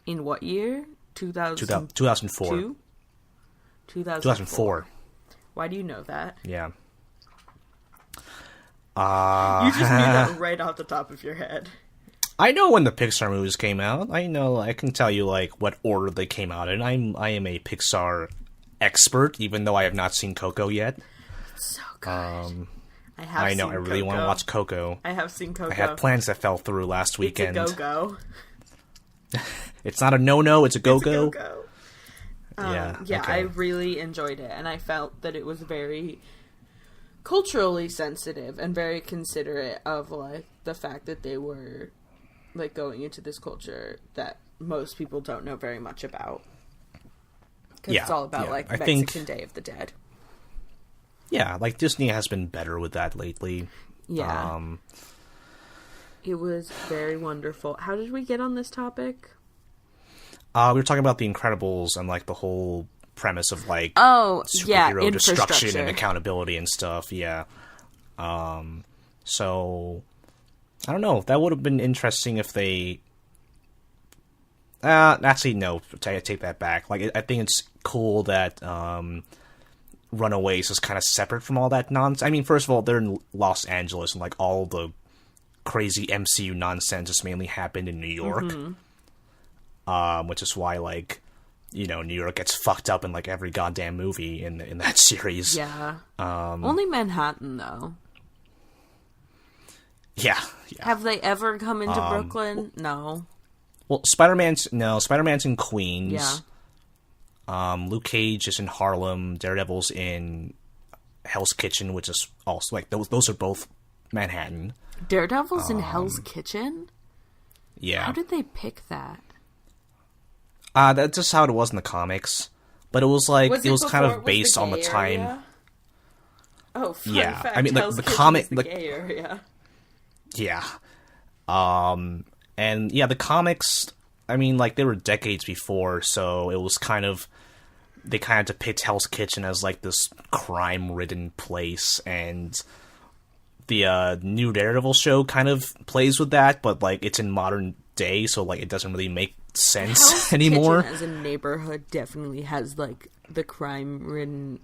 in what year? 2004. 2004. Why do you know that? Yeah. You just knew that right off the top of your head. I know when the Pixar movies came out. I know, I can tell you, like, what order they came out in. I am a Pixar expert, even though I have not seen Coco yet. It's so good. I know, I really want to watch Coco. I have seen Coco. I had plans that fell through last weekend. It's a go-go. It's not a no-no, it's a go-go. It's a go-go. Yeah, okay. I really enjoyed it, and I felt that it was very culturally sensitive and very considerate of, like, the fact that they were, like, going into this culture that most people don't know very much about. Because it's all about, like, Mexican Day of the Dead. Yeah, like, Disney has been better with that lately. Yeah. It was very wonderful. How did we get on this topic? We were talking about The Incredibles and, like, the whole premise of, like, superhero destruction and accountability and stuff, yeah. So, I don't know. That would have been interesting if they... actually, no. I take that back. Like, I think it's cool that Runaways is kind of separate from all that nonsense. I mean, first of all, they're in Los Angeles, and, like, all the crazy MCU nonsense just mainly happened in New York. Which is why, like, you know, New York gets fucked up in, like, every goddamn movie in that series. Yeah. Only Manhattan, though. Yeah. Have they ever come into Brooklyn? No. Well, Spider-Man's in Queens. Yeah. Luke Cage is in Harlem. Daredevil's in Hell's Kitchen, which is also, like, those are both Manhattan. Daredevil's in Hell's Kitchen? Yeah. How did they pick that? That's just how it was in the comics. But it was, like, it was kind of based on the time. Area? Oh, fun fact. I mean, Hell's the Kitchen comic... is the gay area. Yeah. And, yeah, the comics, I mean, like, they were decades before, so it was kind of... They kind of depict Hell's Kitchen as, like, this crime-ridden place, and the new Daredevil show kind of plays with that, but, like, it's in modern day, so, like, it doesn't really make sense Hell's anymore. Kitchen as a neighborhood definitely has, like, the crime-ridden...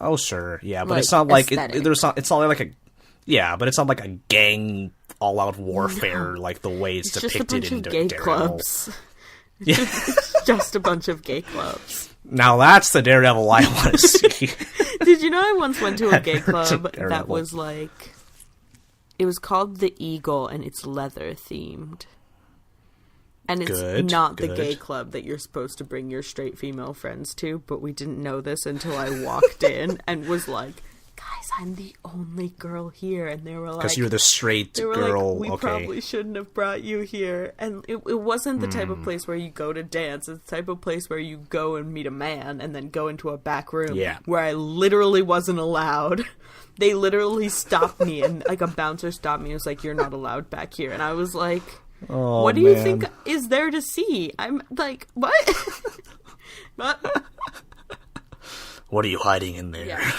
Oh, sure, yeah, but like, it's not like... It's not like a... Yeah, but it's not like a gang all-out warfare, like the way it's depicted in Daredevil. Clubs. Yeah. It's just a bunch of gay clubs. Now that's the Daredevil I want to see. Did you know I once went to a gay club that was like... It was called The Eagle, and it's leather themed. And it's not the gay club that you're supposed to bring your straight female friends to, but we didn't know this until I walked in and was like, guys, I'm the only girl here. And they were like... Because you're the straight girl, like, we probably shouldn't have brought you here. And it wasn't the type of place where you go to dance. It's the type of place where you go and meet a man and then go into a back room where I literally wasn't allowed. They literally stopped me, and, like, a bouncer stopped me and was like, you're not allowed back here. And I was like... Oh, what do you think is there to see? I'm like, what? What? What are you hiding in there? Yeah.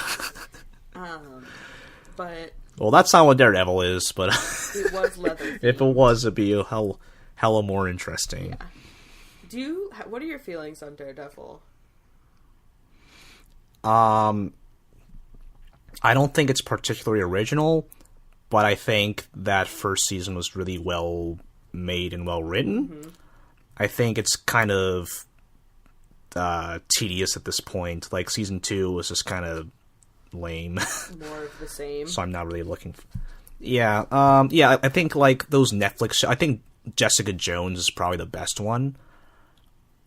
But... Well, that's not what Daredevil is, but... It was leather. If it was, it'd be hella more interesting. Yeah. What are your feelings on Daredevil? I don't think it's particularly original, but I think that first season was really well made and well written. Mm-hmm. I think it's kind of tedious at this point. Like, season 2 was just kind of lame. More of the same. So I'm not really looking for... Yeah, I think, like, those Netflix shows... I think Jessica Jones is probably the best one.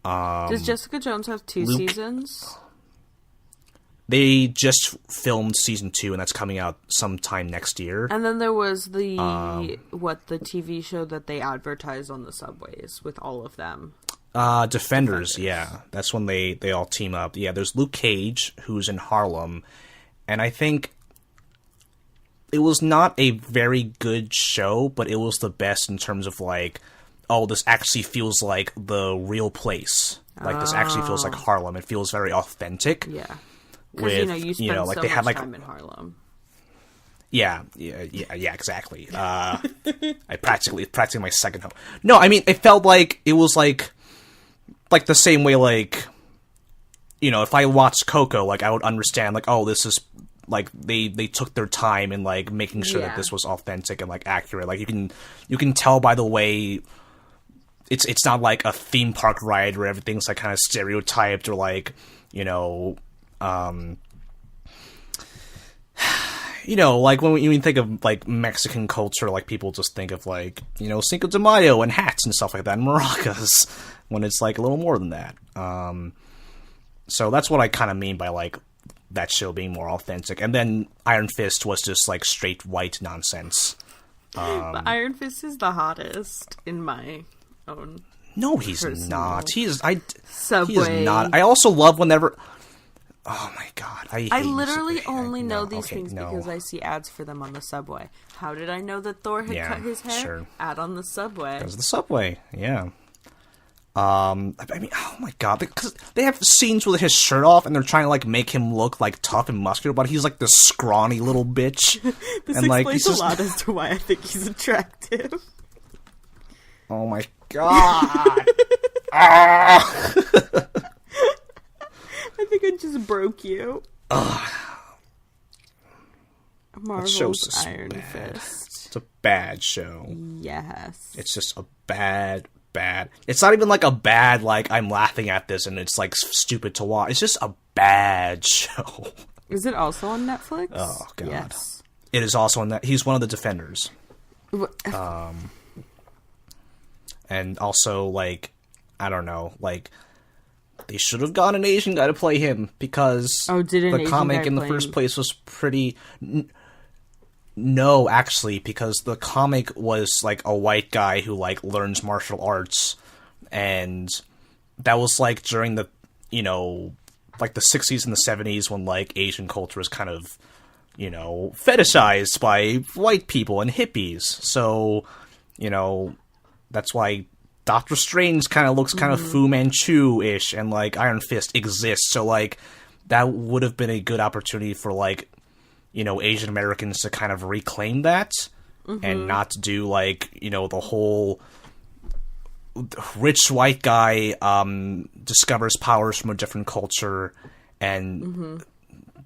Does Jessica Jones have 2 seasons? They just filmed season 2, and that's coming out sometime next year. And then there was the TV show that they advertised on the subways with all of them. Defenders, yeah. That's when they all team up. Yeah, there's Luke Cage, who's in Harlem, and I think it was not a very good show, but it was the best in terms of, like, oh, this actually feels like the real place. Like, this actually feels like Harlem. It feels very authentic. Yeah. Because, you spend like, so much time in Harlem. Yeah, exactly. Practically my second home. No, I mean, it felt like it was like the same way, like, if I watched Coco, like, I would understand, like, oh, this is, like, they took their time in, like, making sure that this was authentic and, like, accurate. Like, you can tell by the way it's not like a theme park ride where everything's, like, kind of stereotyped or, like, like when you think of like Mexican culture, like people just think of like, Cinco de Mayo and hats and stuff like that and maracas, when it's like a little more than that. So that's what I kind of mean by like that show being more authentic. And then Iron Fist was just like straight white nonsense. But Iron Fist is the hottest in my own. No, he's not. He is Subway. not. I also love whenever. Oh my god, I literally only know these things because I see ads for them on the subway. How did I know that Thor had cut his hair? Sure. Ad on the subway. Because the subway, yeah. I mean, oh my god, because they have scenes with his shirt off and they're trying to like make him look like tough and muscular, but he's like this scrawny little bitch. This and like explains a lot as to why I think he's attractive. Oh my god. Ah! I think I just broke you. Marvel's Iron Fist. It's a bad show. Yes. It's just a bad. It's not even like a bad, like, I'm laughing at this and it's, like, stupid to watch. It's just a bad show. Is it also on Netflix? Oh, God. Yes. It is also on that. He's one of the defenders. And also, like, I don't know, like, they should have gotten an Asian guy to play him because the comic in the first place was pretty... No, actually, because the comic was, like, a white guy who, like, learns martial arts, and that was, like, during the, like, the 60s and the 70s when, like, Asian culture was kind of, fetishized by white people and hippies, so, that's why Doctor Strange kind of looks kind of Fu Manchu-ish, and, like, Iron Fist exists, so, like, that would have been a good opportunity for, like, Asian Americans to kind of reclaim that and not do, like, the whole rich white guy discovers powers from a different culture and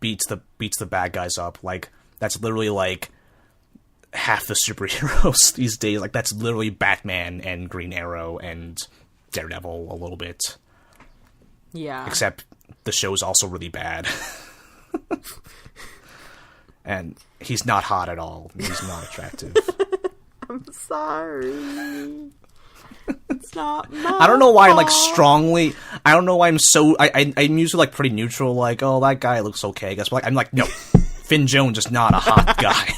beats the bad guys up. Like, that's literally, like, half the superheroes these days. Like, that's literally Batman and Green Arrow and Daredevil a little bit. Yeah. Except the show's also really bad. And he's not hot at all. He's not attractive. I'm sorry. It's not my I don't know why I'm, like, fault. strongly... I don't know why I'm so... I'm usually, like, pretty neutral, like, oh, that guy looks okay, I guess. But, like, I'm like, no. Finn Jones is not a hot guy.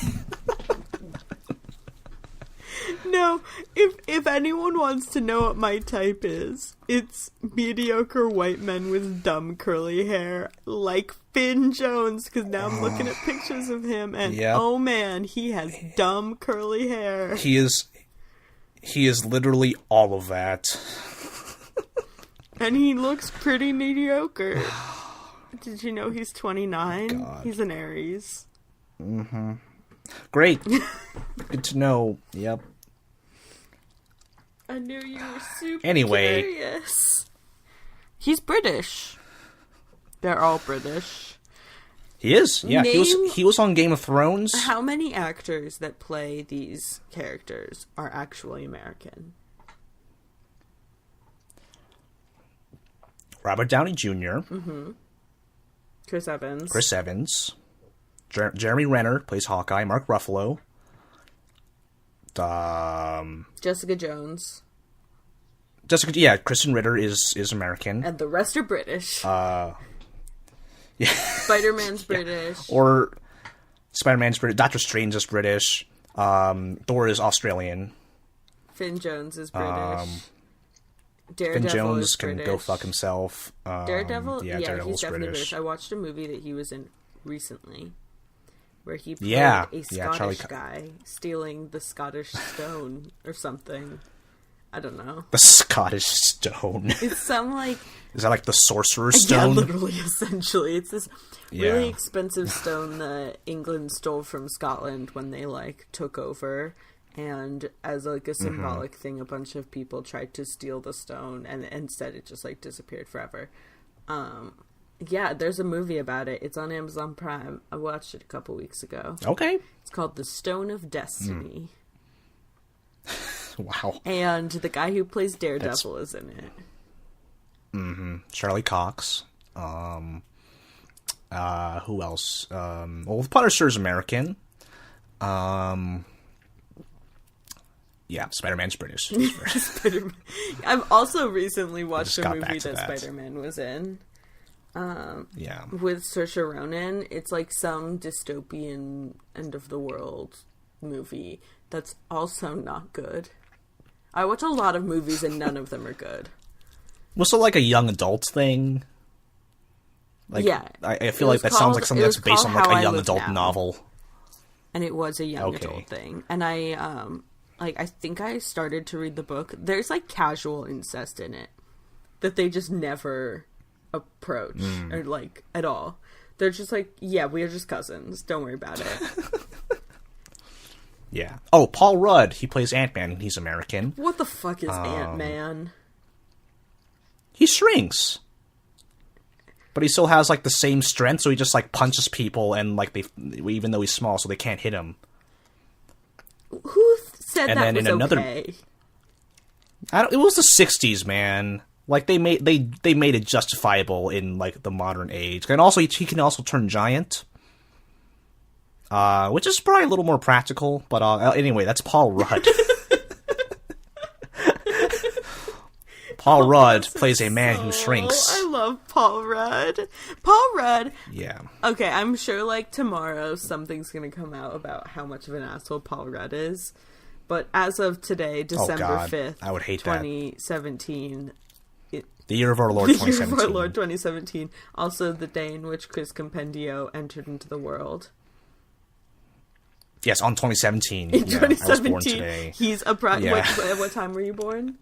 No, if anyone wants to know what my type is, it's mediocre white men with dumb curly hair, like Finn Jones, because now I'm looking at pictures of him, and oh man, he has dumb curly hair. He is literally all of that. And he looks pretty mediocre. Did you know he's 29? God. He's an Aries. Mm-hmm. Great. Good to know. Yep. I knew you were super curious. He's British. They're all British. He is. Yeah, he was on Game of Thrones. How many actors that play these characters are actually American? Robert Downey Jr. Mm-hmm. Chris Evans. Jeremy Renner plays Hawkeye. Mark Ruffalo. Jessica Jones. Kristen Ritter is American. And the rest are British. Spider-Man's British. Or Spider-Man's British. Doctor Strange is British. Thor is Australian. Finn Jones is British. Finn Jones can British. go fuck himself. Daredevil? Yeah, Daredevil's he's definitely British. British. I watched a movie that he was in recently where he played a Scottish guy stealing the Scottish stone or something. I don't know. The Scottish stone. It's some, like... Is that like the Sorcerer's Stone? Yeah, literally, essentially. It's this really expensive stone that England stole from Scotland when they, like, took over. And as, like, a symbolic thing, a bunch of people tried to steal the stone, and instead it just, like, disappeared forever. Yeah, there's a movie about it. It's on Amazon Prime. I watched it a couple weeks ago. Okay. It's called The Stone of Destiny. Wow. And the guy who plays Daredevil is in it. Charlie Cox. Who else? Well, the Punisher's American. Yeah, Spider-Man's British. Spider-Man. I've also recently watched a movie that that Spider-Man was in. Yeah. With Saoirse Ronan. It's like some dystopian end of the world movie that's also not good. I watch a lot of movies and none of them are good. Was it like a young adult thing? Like, yeah. I feel like that sounds like something that's based on like a young adult novel. And it was a young adult thing. And I think I started to read the book. There's like casual incest in it that they just never approach or like at all. They're just like, yeah, we are just cousins. Don't worry about it. Yeah. Oh, Paul Rudd. He plays Ant-Man and he's American. What the fuck is Ant-Man? He shrinks. But he still has like the same strength, so he just like punches people and like even though he's small, so they can't hit him. Who said that was okay? It was the 60s, man. Like they made it justifiable in like the modern age. And also he can also turn giant. Which is probably a little more practical, but anyway, that's Paul Rudd. Paul Rudd plays a man who shrinks. I love Paul Rudd. Paul Rudd. Yeah. Okay, I'm sure like tomorrow something's gonna come out about how much of an asshole Paul Rudd is. But as of today, December 5th, I would hate 2017. The year of our Lord 2017. The year of our Lord 2017. Also the day in which Chris Compendio entered into the world. Yes, on 2017. In 2017, I was born today. He's what time were you born?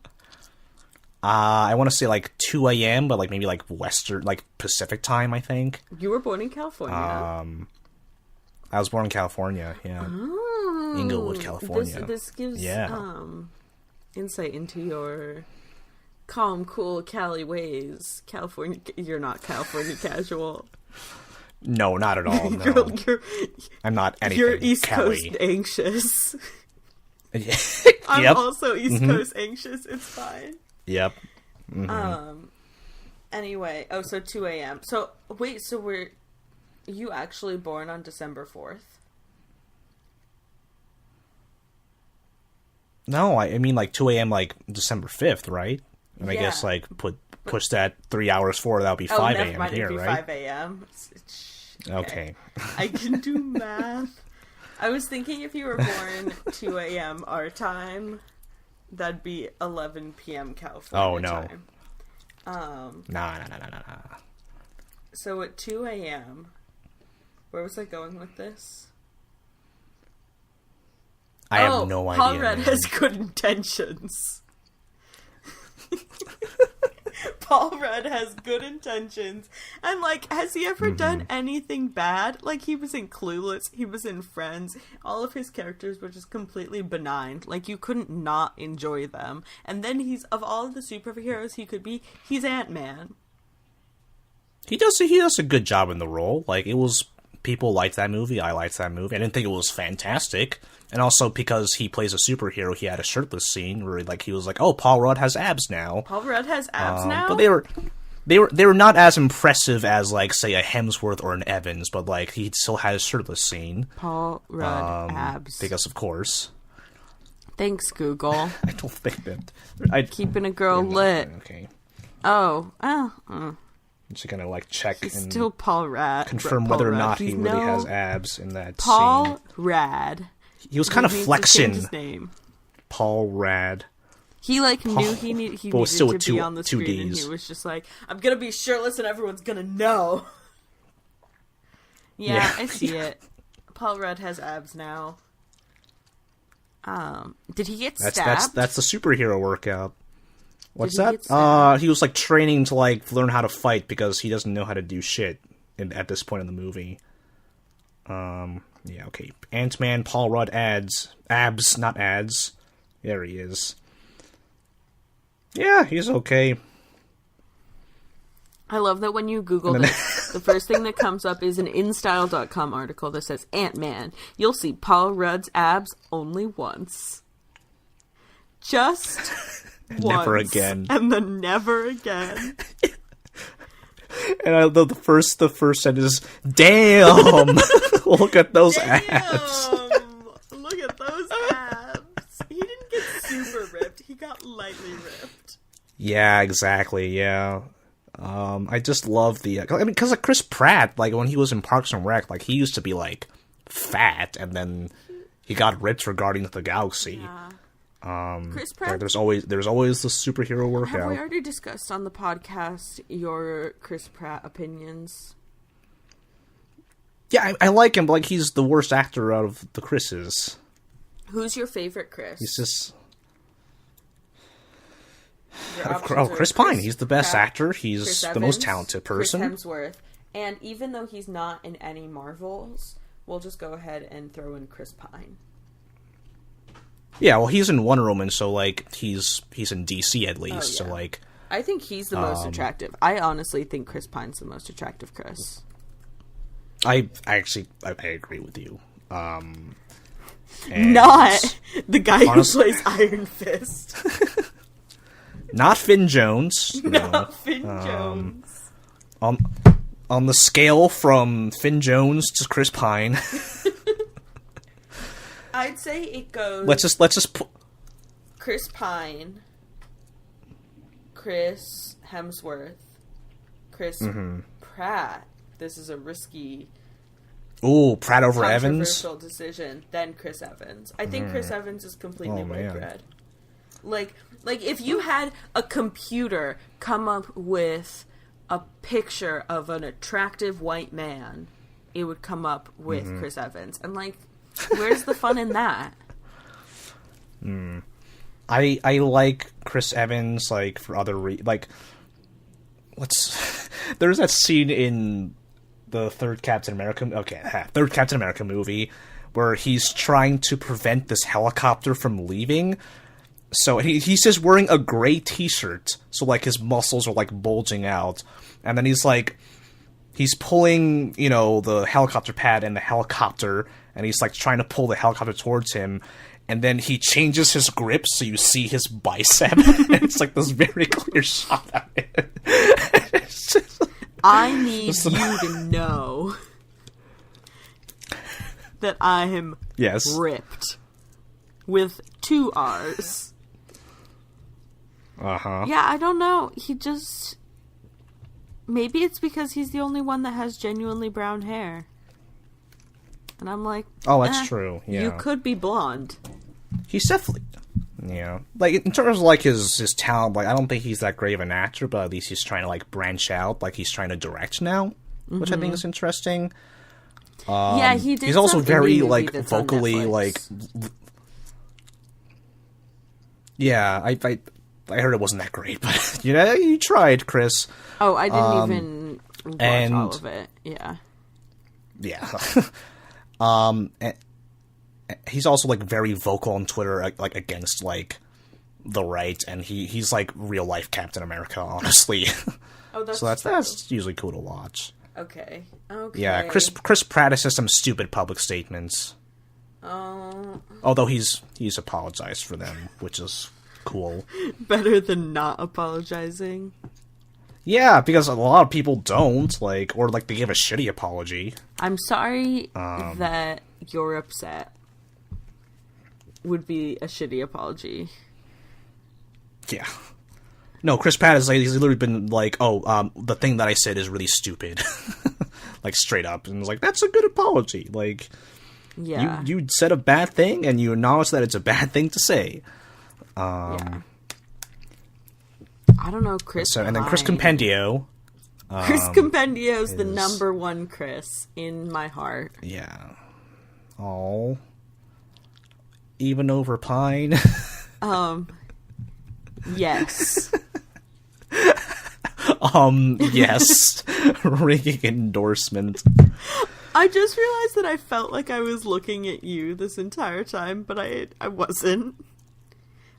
I want to say like 2 a.m., but like maybe like Western, like Pacific time, I think. You were born in California. I was born in California, yeah. Oh, Inglewood, California. This gives insight into your calm, cool Cali ways. California, you're not California casual. No, not at all. No. I'm not anything. You're East Cali. Coast anxious. Yep. I'm also East Coast anxious. It's fine. Yep. Anyway, so 2 a.m. So wait, so were you actually born on December 4th? No, I mean like 2 a.m. like December 5th, right? And Yeah. I guess like push that 3 hours forward, that would be 5 a.m. here, it'd be right? 5 a.m. Okay. I can do math. I was thinking if you were born 2 a.m. our time, that'd be 11 p.m. California time. Nah. So at 2 a.m., where was I going with this? I have no idea. Paul Rudd has good intentions. Paul Rudd has good intentions. And, like, has he ever done anything bad? Like, he was in Clueless, he was in Friends. All of his characters were just completely benign. Like, you couldn't not enjoy them. And then of all of the superheroes he could be, he's Ant-Man. He does a good job in the role. Like, people liked that movie, I liked that movie. I didn't think it was fantastic. And also because he plays a superhero, he had a shirtless scene where like he was like, "Oh, Paul Rudd has abs now." Paul Rudd has abs now? But they were not as impressive as like say a Hemsworth or an Evans, but like he still had a shirtless scene. Paul Rudd abs. Because of course. Thanks, Google. I don't think that Keeping a girl lit. Okay. Oh. Just gonna like check He's and still Paul Rad. confirm Paul whether or Rudd. not He's he really no has abs in that Paul scene. Rad. He was kind of He needs to flexing. change his name. Paul Rad. He knew he needed still to with be on the two screen, and Ds. he was just like, "I'm gonna be shirtless, and everyone's gonna know." Yeah, I see it. Paul Rudd has abs now. Did he get stabbed? That's the superhero workout. What's Did he that? get stabbed? He was like training to like learn how to fight because he doesn't know how to do shit at this point in the movie. Yeah, okay. Ant-Man, Paul Rudd abs, not ads. There he is. Yeah, he's okay. I love that when you Google this, the first thing that comes up is an InStyle.com article that says, Ant-Man, you'll see Paul Rudd's abs only once. Just once. Never again. And then never again. And I love the first sentence is, damn! Look at those abs. Look at those abs. He didn't get super ripped. He got lightly ripped. Yeah, exactly, yeah. I just love because like Chris Pratt, like when he was in Parks and Rec, like he used to be like fat, and then he got ripped for Guardians of the Galaxy. Yeah. Chris Pratt. Like, there's always the superhero workout. Have we already discussed on the podcast your Chris Pratt opinions? Yeah, I like him, but like he's the worst actor out of the Chris's. Who's your favorite Chris? He's just Your options are Chris Pine. He's the best Pratt, actor. He's Chris the Evans, most talented person. Chris Hemsworth. And even though he's not in any Marvels, we'll just go ahead and throw in Chris Pine. Yeah, well, he's in Wonder Woman, so like he's in DC at least. Oh, yeah. So like, I think he's the most attractive. I honestly think Chris Pine's the most attractive Chris. I agree with you. And Not the guy who plays Iron Fist. Not Finn Jones. Not Finn Jones. On the scale from Finn Jones to Chris Pine. I'd say it goes. Let's just put Chris Pine, Chris Hemsworth, Chris Pratt. This is a risky, Pratt over Evans. controversial decision. Then Chris Evans. I think Chris Evans is completely white bread. Like if you had a computer come up with a picture of an attractive white man, it would come up with Chris Evans. And like, where's the fun in that? I like Chris Evans like for other there's that scene in the third Captain America movie where he's trying to prevent this helicopter from leaving. So he's just wearing a gray t-shirt, so like his muscles are like bulging out, and then he's pulling, the helicopter pad and the helicopter, and he's like trying to pull the helicopter towards him, and then he changes his grip so you see his bicep. And it's like this very clear shot of it. I need you to know that I am ripped with 2 R's. Yeah, I don't know. Maybe it's because he's the only one that has genuinely brown hair. And I'm like, oh, that's true. Yeah. You could be blonde. He's definitely, like in terms of like his talent, like I don't think he's that great of an actor, but at least he's trying to like branch out, like he's trying to direct now, which I think is interesting. Yeah, he did. He's also very like vocally like. Yeah, I heard it wasn't that great, but you tried, Chris. Oh, I didn't even watch all of it. Yeah. Yeah. And he's also like very vocal on Twitter, like against like the right, and he's like real life Captain America, honestly. Oh, that's so that's usually cool to watch. Okay. Yeah, Chris Pratt has some stupid public statements. Although he's apologized for them, which is cool. Better than not apologizing. Yeah, because a lot of people don't, or they give a shitty apology. I'm sorry that you're upset. Would be a shitty apology. Yeah. No, Chris Pratt is like, he's literally been like, the thing that I said is really stupid. Like, straight up. And it's like, that's a good apology. Like, Yeah. you said a bad thing, and you acknowledge that it's a bad thing to say. Yeah. I don't know, Chris. And then Chris Compendio. Chris Compendio's the number one Chris in my heart. Yeah. Oh. Even over Pine. Yes. Yes. Ringing endorsement. I just realized that I felt like I was looking at you this entire time, but I wasn't.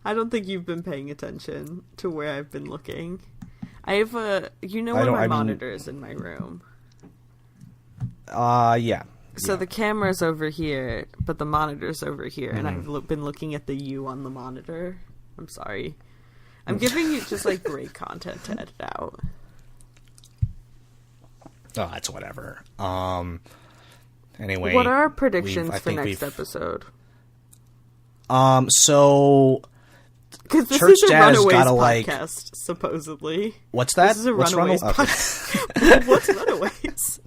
I don't think you've been paying attention to where I've been looking. I have where my monitor is in my room. Yeah. So the camera's over here, but the monitor's over here, and I've been looking at the U on the monitor. I'm sorry. I'm giving you just, like, great content to edit out. Oh, that's whatever. Anyway. What are our predictions for next episode? So... Because this Church is a Dad has Runaways gotta, podcast, supposedly. What's that? This is a What's Runaways podcast. What's Runaways?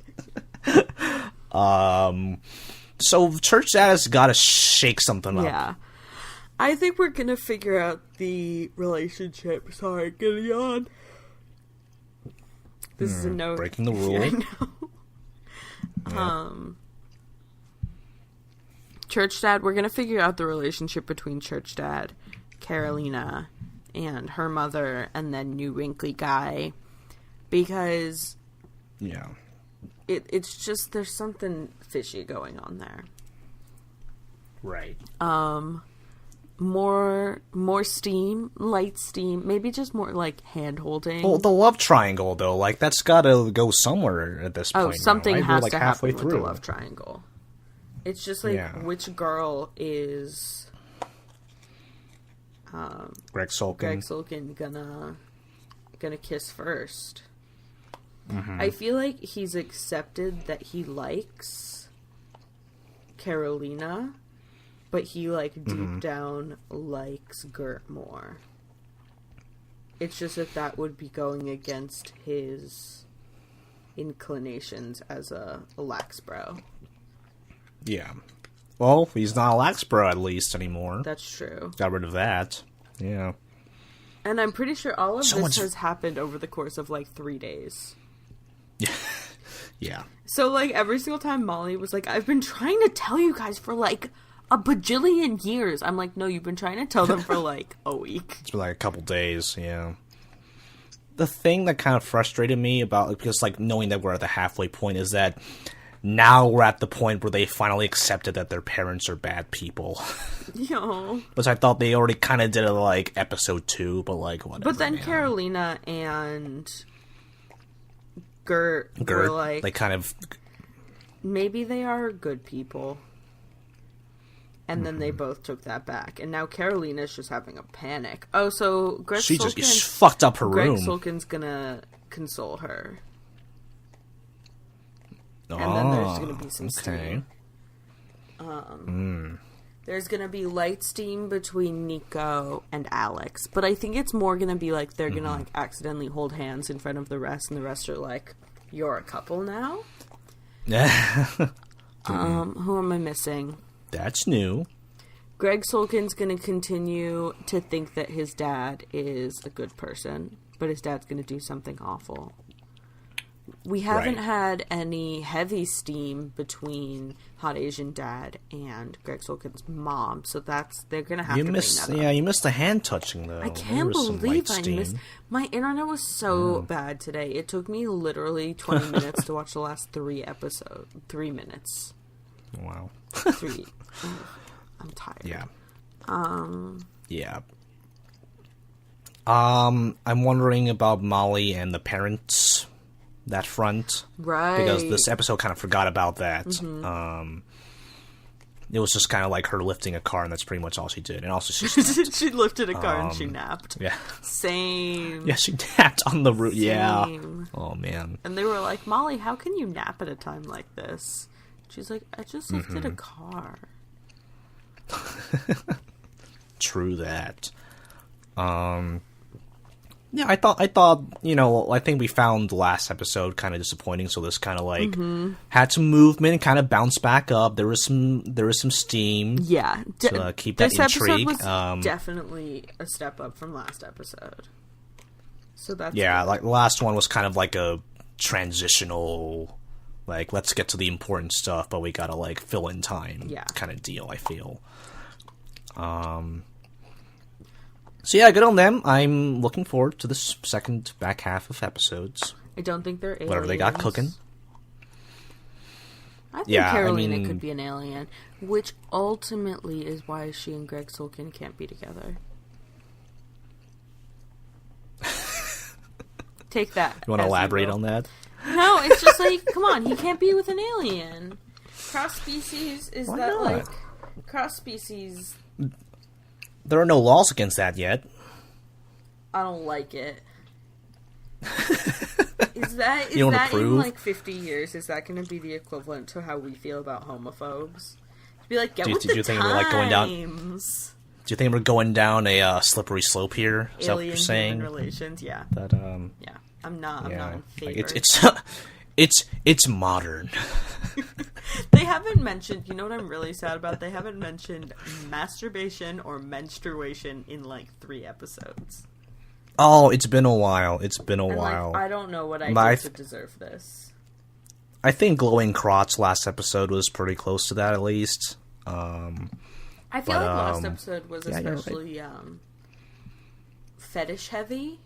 So Church Dad has got to shake something up. Yeah. I think we're going to figure out the relationship. Sorry, get a yawn. This is a note. Breaking the rule. Yeah, I know. Church Dad, we're going to figure out the relationship between Church Dad, Carolina, and her mother, and then new wrinkly guy. Because... Yeah. It's just, there's something fishy going on there. Right. More steam, light steam, maybe just more, like, hand-holding. Well, the love triangle, though, like, that's gotta go somewhere at this point. Oh, something right? has We're, like, to halfway happen through. with the love triangle. It's just, like, which girl is... Greg Sulkin gonna kiss first. Mm-hmm. I feel like he's accepted that he likes Carolina, but he, like, deep down likes Gert more. It's just that would be going against his inclinations as a lax bro. Yeah. Well, he's not a lax bro, at least, anymore. That's true. Got rid of that. Yeah. And I'm pretty sure all of this has happened over the course of, like, 3 days. Yeah. So, like, every single time Molly was like, I've been trying to tell you guys for, like, a bajillion years. I'm like, no, you've been trying to tell them for, like, a week. It's been, like, a couple days, yeah. The thing that kind of frustrated me about, because, like, knowing that we're at the halfway point is that now we're at the point where they finally accepted that their parents are bad people. Yo. Which I thought they already kind of did it, like, episode 2, but, like, whatever. But then Carolina and Gert were like... They kind of... Maybe they are good people. And then they both took that back. And now Carolina's just having a panic. Oh, so Greg She just fucked up her room. Greg Sulkin's gonna console her. And then there's gonna be some steam. There's gonna be light steam between Nico and Alex. But I think it's more gonna be like they're gonna like accidentally hold hands in front of the rest, and the rest are like, you're a couple now? Yeah. Who am I missing? That's new. Greg Sulkin's gonna continue to think that his dad is a good person, but his dad's gonna do something awful. We haven't had any heavy steam between Hot Asian Dad and Greg Sulkin's mom, so they're gonna have to bring that up. Yeah, you missed the hand touching though. I can't believe I missed. My internet was so bad today. It took me literally 20 minutes to watch the last 3 episodes. 3 minutes. Wow. 3. I'm tired. Yeah. Yeah. I'm wondering about Molly and the parents. That front, right? Because this episode kind of forgot about that. It was just kind of like her lifting a car, and that's pretty much all she did. And also, she lifted a car and she napped. Yeah, same. Yeah, she napped on the roof. Yeah. Oh man. And they were like, Molly, how can you nap at a time like this? She's like, I just lifted a car. True that. Yeah, I thought, I think we found the last episode kind of disappointing, so this kind of, like, had some movement, kind of bounced back up. There was some steam. Yeah. To keep that intrigue. This episode was definitely a step up from last episode. So that's good. Like, the last one was kind of like a transitional, like, let's get to the important stuff, but we gotta, like, fill in time kind of deal, I feel. So yeah, good on them. I'm looking forward to this second back half of episodes. I don't think they're aliens. Whatever they got cooking. I think Carolina could be an alien, which ultimately is why she and Greg Sulkin can't be together. Take that. You want to elaborate on that? No, it's just like, come on, he can't be with an alien. Cross-species is Why that, not? like... Cross-species... There are no laws against that yet. I don't like it. Is that approve? in, like, 50 years, is that going to be the equivalent to how we feel about homophobes? To be like, get with the think times. we're, like, going down... Do you think we're going down a slippery slope here? Is that what you're saying? Alien-human relations, yeah. That, Yeah, I'm not in favor. It's modern. They haven't mentioned, you know what I'm really sad about? They haven't mentioned masturbation or menstruation in, like, 3 episodes. Oh, it's been a while. While. Like, I don't know what I did to deserve this. I think glowing crotch last episode was pretty close to that, at least. I feel like last episode was especially fetish heavy.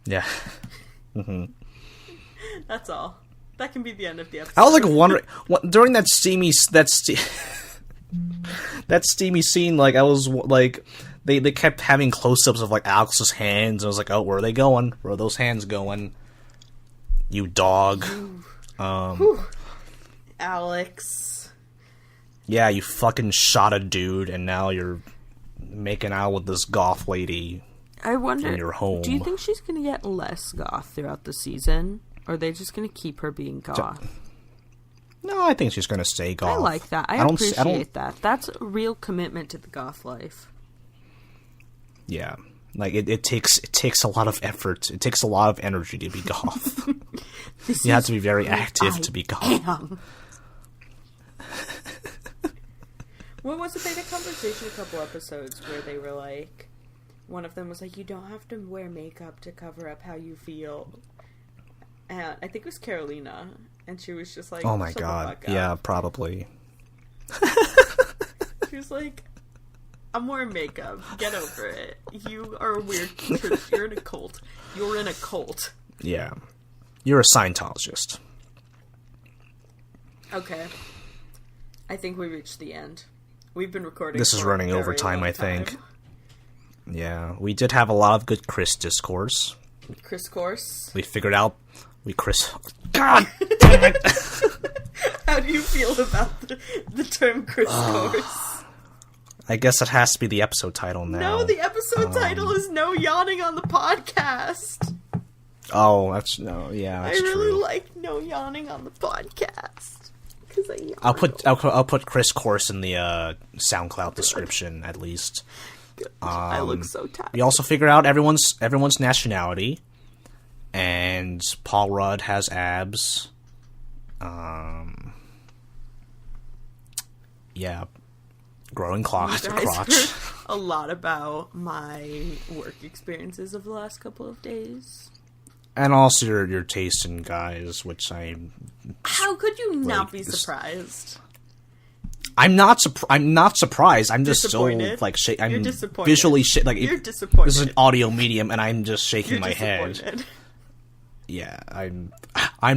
Yeah. Mm-hmm. That's all. That can be the end of the episode. I was like wondering during that steamy scene. Like I was like, they kept having close-ups of like Alex's hands. And I was like, oh, where are they going? Where are those hands going? You dog. Alex. Yeah, you fucking shot a dude, and now you're making out with this goth lady. I wonder. In your home. Do you think she's gonna get less goth throughout the season? Or are they just going to keep her being goth? No, I think she's going to stay goth. I like that. I appreciate that. That's a real commitment to the goth life. Yeah. Like, it takes a lot of effort. It takes a lot of energy to be goth. You have to be very active to be goth. What was it? They had a conversation a couple episodes where they were like, one of them was like, you don't have to wear makeup to cover up how you feel. And I think it was Carolina, and she was just like, oh my god, yeah, probably. She was like, I'm wearing makeup, get over it. You are a weird, you're in a cult. You're in a cult. Yeah. You're a Scientologist. Okay. I think we reached the end. We've been recording. This is running overtime, I think. Yeah, we did have a lot of good Chris discourse. Chris course? We figured out... God damn it! How do you feel about the term Chris course? I guess it has to be the episode title now. No, the episode title is No Yawning on the Podcast. Oh, that's that's true. I true. really like No Yawning on the Podcast. Because I'll put Chris course in the SoundCloud description at least. I look so tired. We also figured out everyone's nationality. And Paul Rudd has abs. Yeah. Growing crotch. Heard a lot about my work experiences of the last couple of days. And also your taste in guys, which I'm... How could you not be surprised? I'm not surprised. I'm just so like I'm visually like you're disappointed. This is an audio medium, and I'm just shaking my head. Yeah, I'm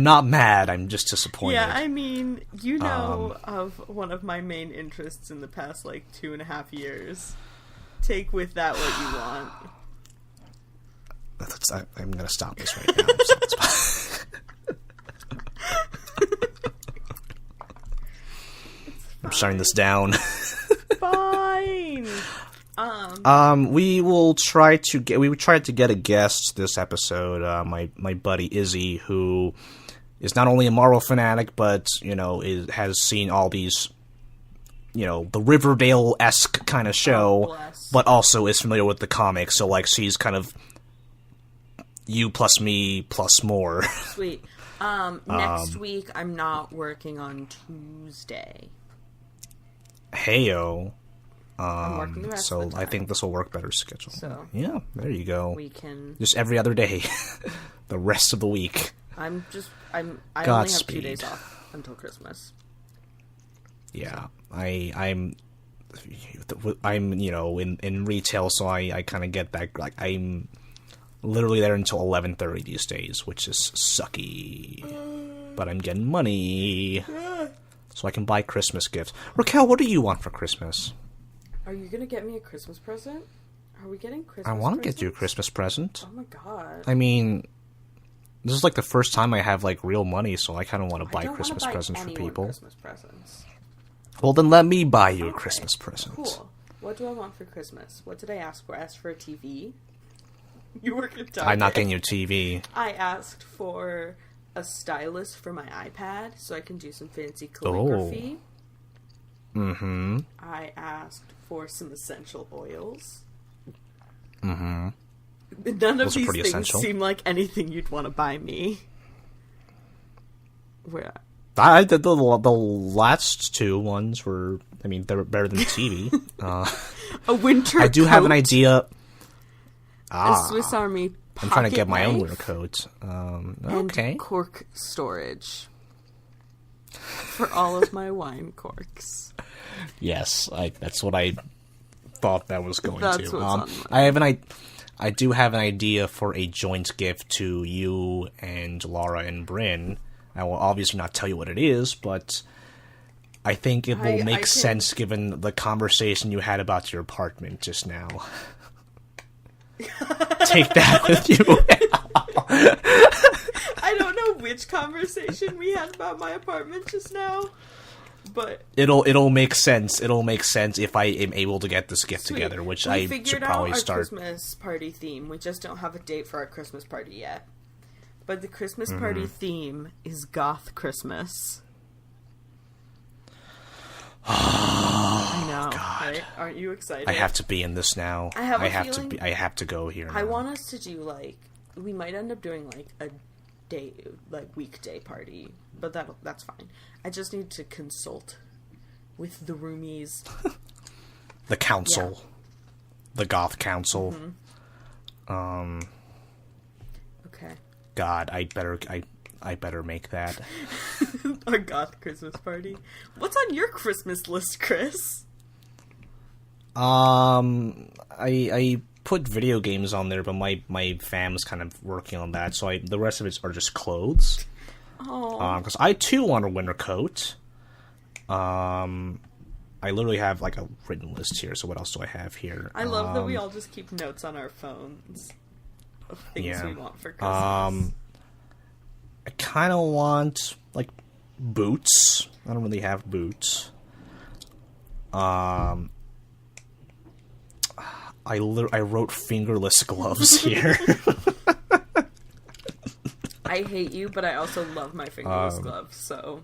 not mad. I'm just disappointed. Yeah, I mean, you know of one of my main interests in the past like 2.5 years. Take with that what you want. I'm gonna stop this right now. I'm shutting this down. Fine. We tried to get a guest this episode. My buddy Izzy, who is not only a Marvel fanatic, but has seen all these, the Riverdale-esque kind of show, but also is familiar with the comics. So like she's kind of you plus me plus more. Sweet. Next week, I'm not working on Tuesday. Heyo. I'm working the rest of the time. I think this will work better schedule. So yeah, there you go. We can just every other day, the rest of the week. I only have 2 days off until Christmas. Yeah, I'm in retail, so I kind of get that. Like I'm literally there until 11:30 these days, which is sucky. But I'm getting money, so I can buy Christmas gifts. Raquel, what do you want for Christmas? Are you gonna get me a Christmas present? Are we getting Christmas? I want to get you a Christmas present. Oh my god! I mean, this is like the first time I have like real money, so I kind of want to buy Christmas presents for people. Christmas presents. Well, then let me buy you a Christmas present. Cool. What do I want for Christmas? What did I ask for? I asked for a TV. You work at Target. I'm not getting you a TV. I asked for a stylus for my iPad so I can do some fancy calligraphy. Oh. Mm-hmm. I asked for some essential oils. Mm-hmm. None of these things seem like anything you'd want to buy me. Where? I did the last two ones were, I mean, they're better than the TV. A winter I do coat, have an idea. A Swiss Army pocket I'm trying to get my own knife, winter coat. Okay. And cork storage for all of my wine corks. Yes, that's what I thought that was going That's to. What's on I do have an idea for a joint gift to you and Laura and Bryn. I will obviously not tell you what it is, but I think it will make sense given the conversation you had about your apartment just now. Take that with you. I don't know which conversation we had about my apartment just now, but it'll make sense. It'll make sense if I am able to get this gift together, which I should probably start. We figured out our Christmas party theme. We just don't have a date for our Christmas party yet. But the Christmas party theme is Goth Christmas. I know, God. right? Aren't you excited? I have to be in this now. I have to go here now. I want us to do, like, we might end up doing, like, a day, like, weekday party. But that's fine. I just need to consult with the roomies. The council. Yeah. The Goth Council. Mm-hmm. Okay. God, I better make that. Our Goth Christmas party. What's on your Christmas list, Chris? I put video games on there, but my fam's kind of working on that, so the rest of it are just clothes. Oh. Because I too want a winter coat. I literally have like a written list here. So what else do I have here? I love that we all just keep notes on our phones of things we want for Christmas. I kind of want like boots. I don't really have boots. I wrote fingerless gloves here. I hate you, but I also love my fingerless gloves, so.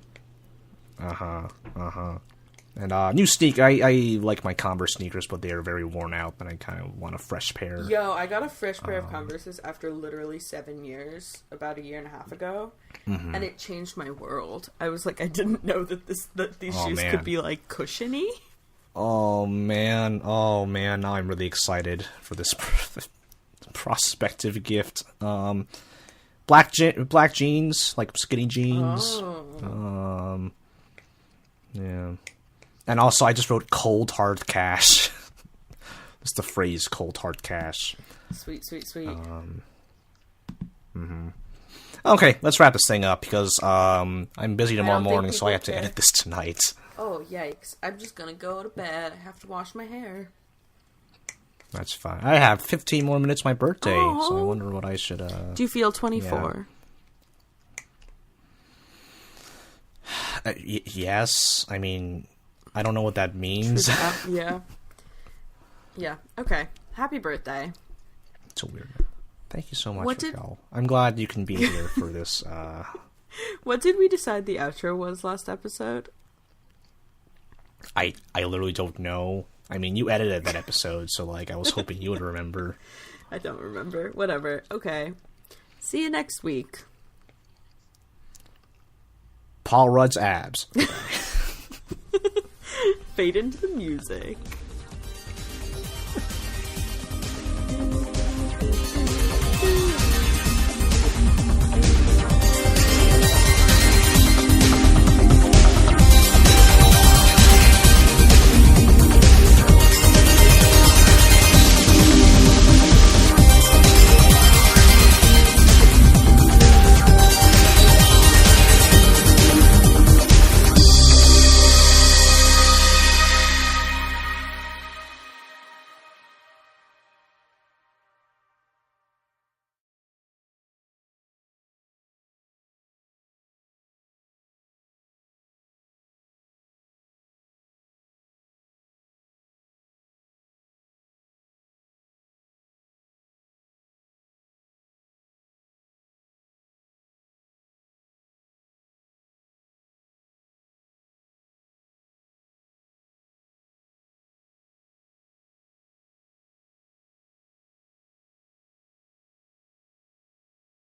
And new sneaker. I like my Converse sneakers, but they are very worn out, and I kind of want a fresh pair. Yo, I got a fresh pair of Converses after literally 7 years, about a year and a half ago, and it changed my world. I was like, I didn't know that these shoes could be like cushiony. Oh man! Now I'm really excited for this prospective gift. Black jeans, like skinny jeans. Oh. Yeah. And also, I just wrote cold hard cash. That's the phrase, cold hard cash. Sweet. Okay, let's wrap this thing up because I'm busy tomorrow morning, so I have to edit this tonight. Oh, yikes. I'm just gonna go to bed. I have to wash my hair. That's fine. I have 15 more minutes my birthday, so I wonder what I should... Do you feel 24? Yeah. Yes. I mean, I don't know what that means. Yeah. Okay. Happy birthday. It's a weird... Thank you so much, Raquel. I'm glad you can be here for this. What did we decide the outro was last episode? I literally don't know. I mean, you edited that episode, so, like, I was hoping you would remember. I don't remember. Whatever. Okay. See you next week. Paul Rudd's abs. Fade into the music.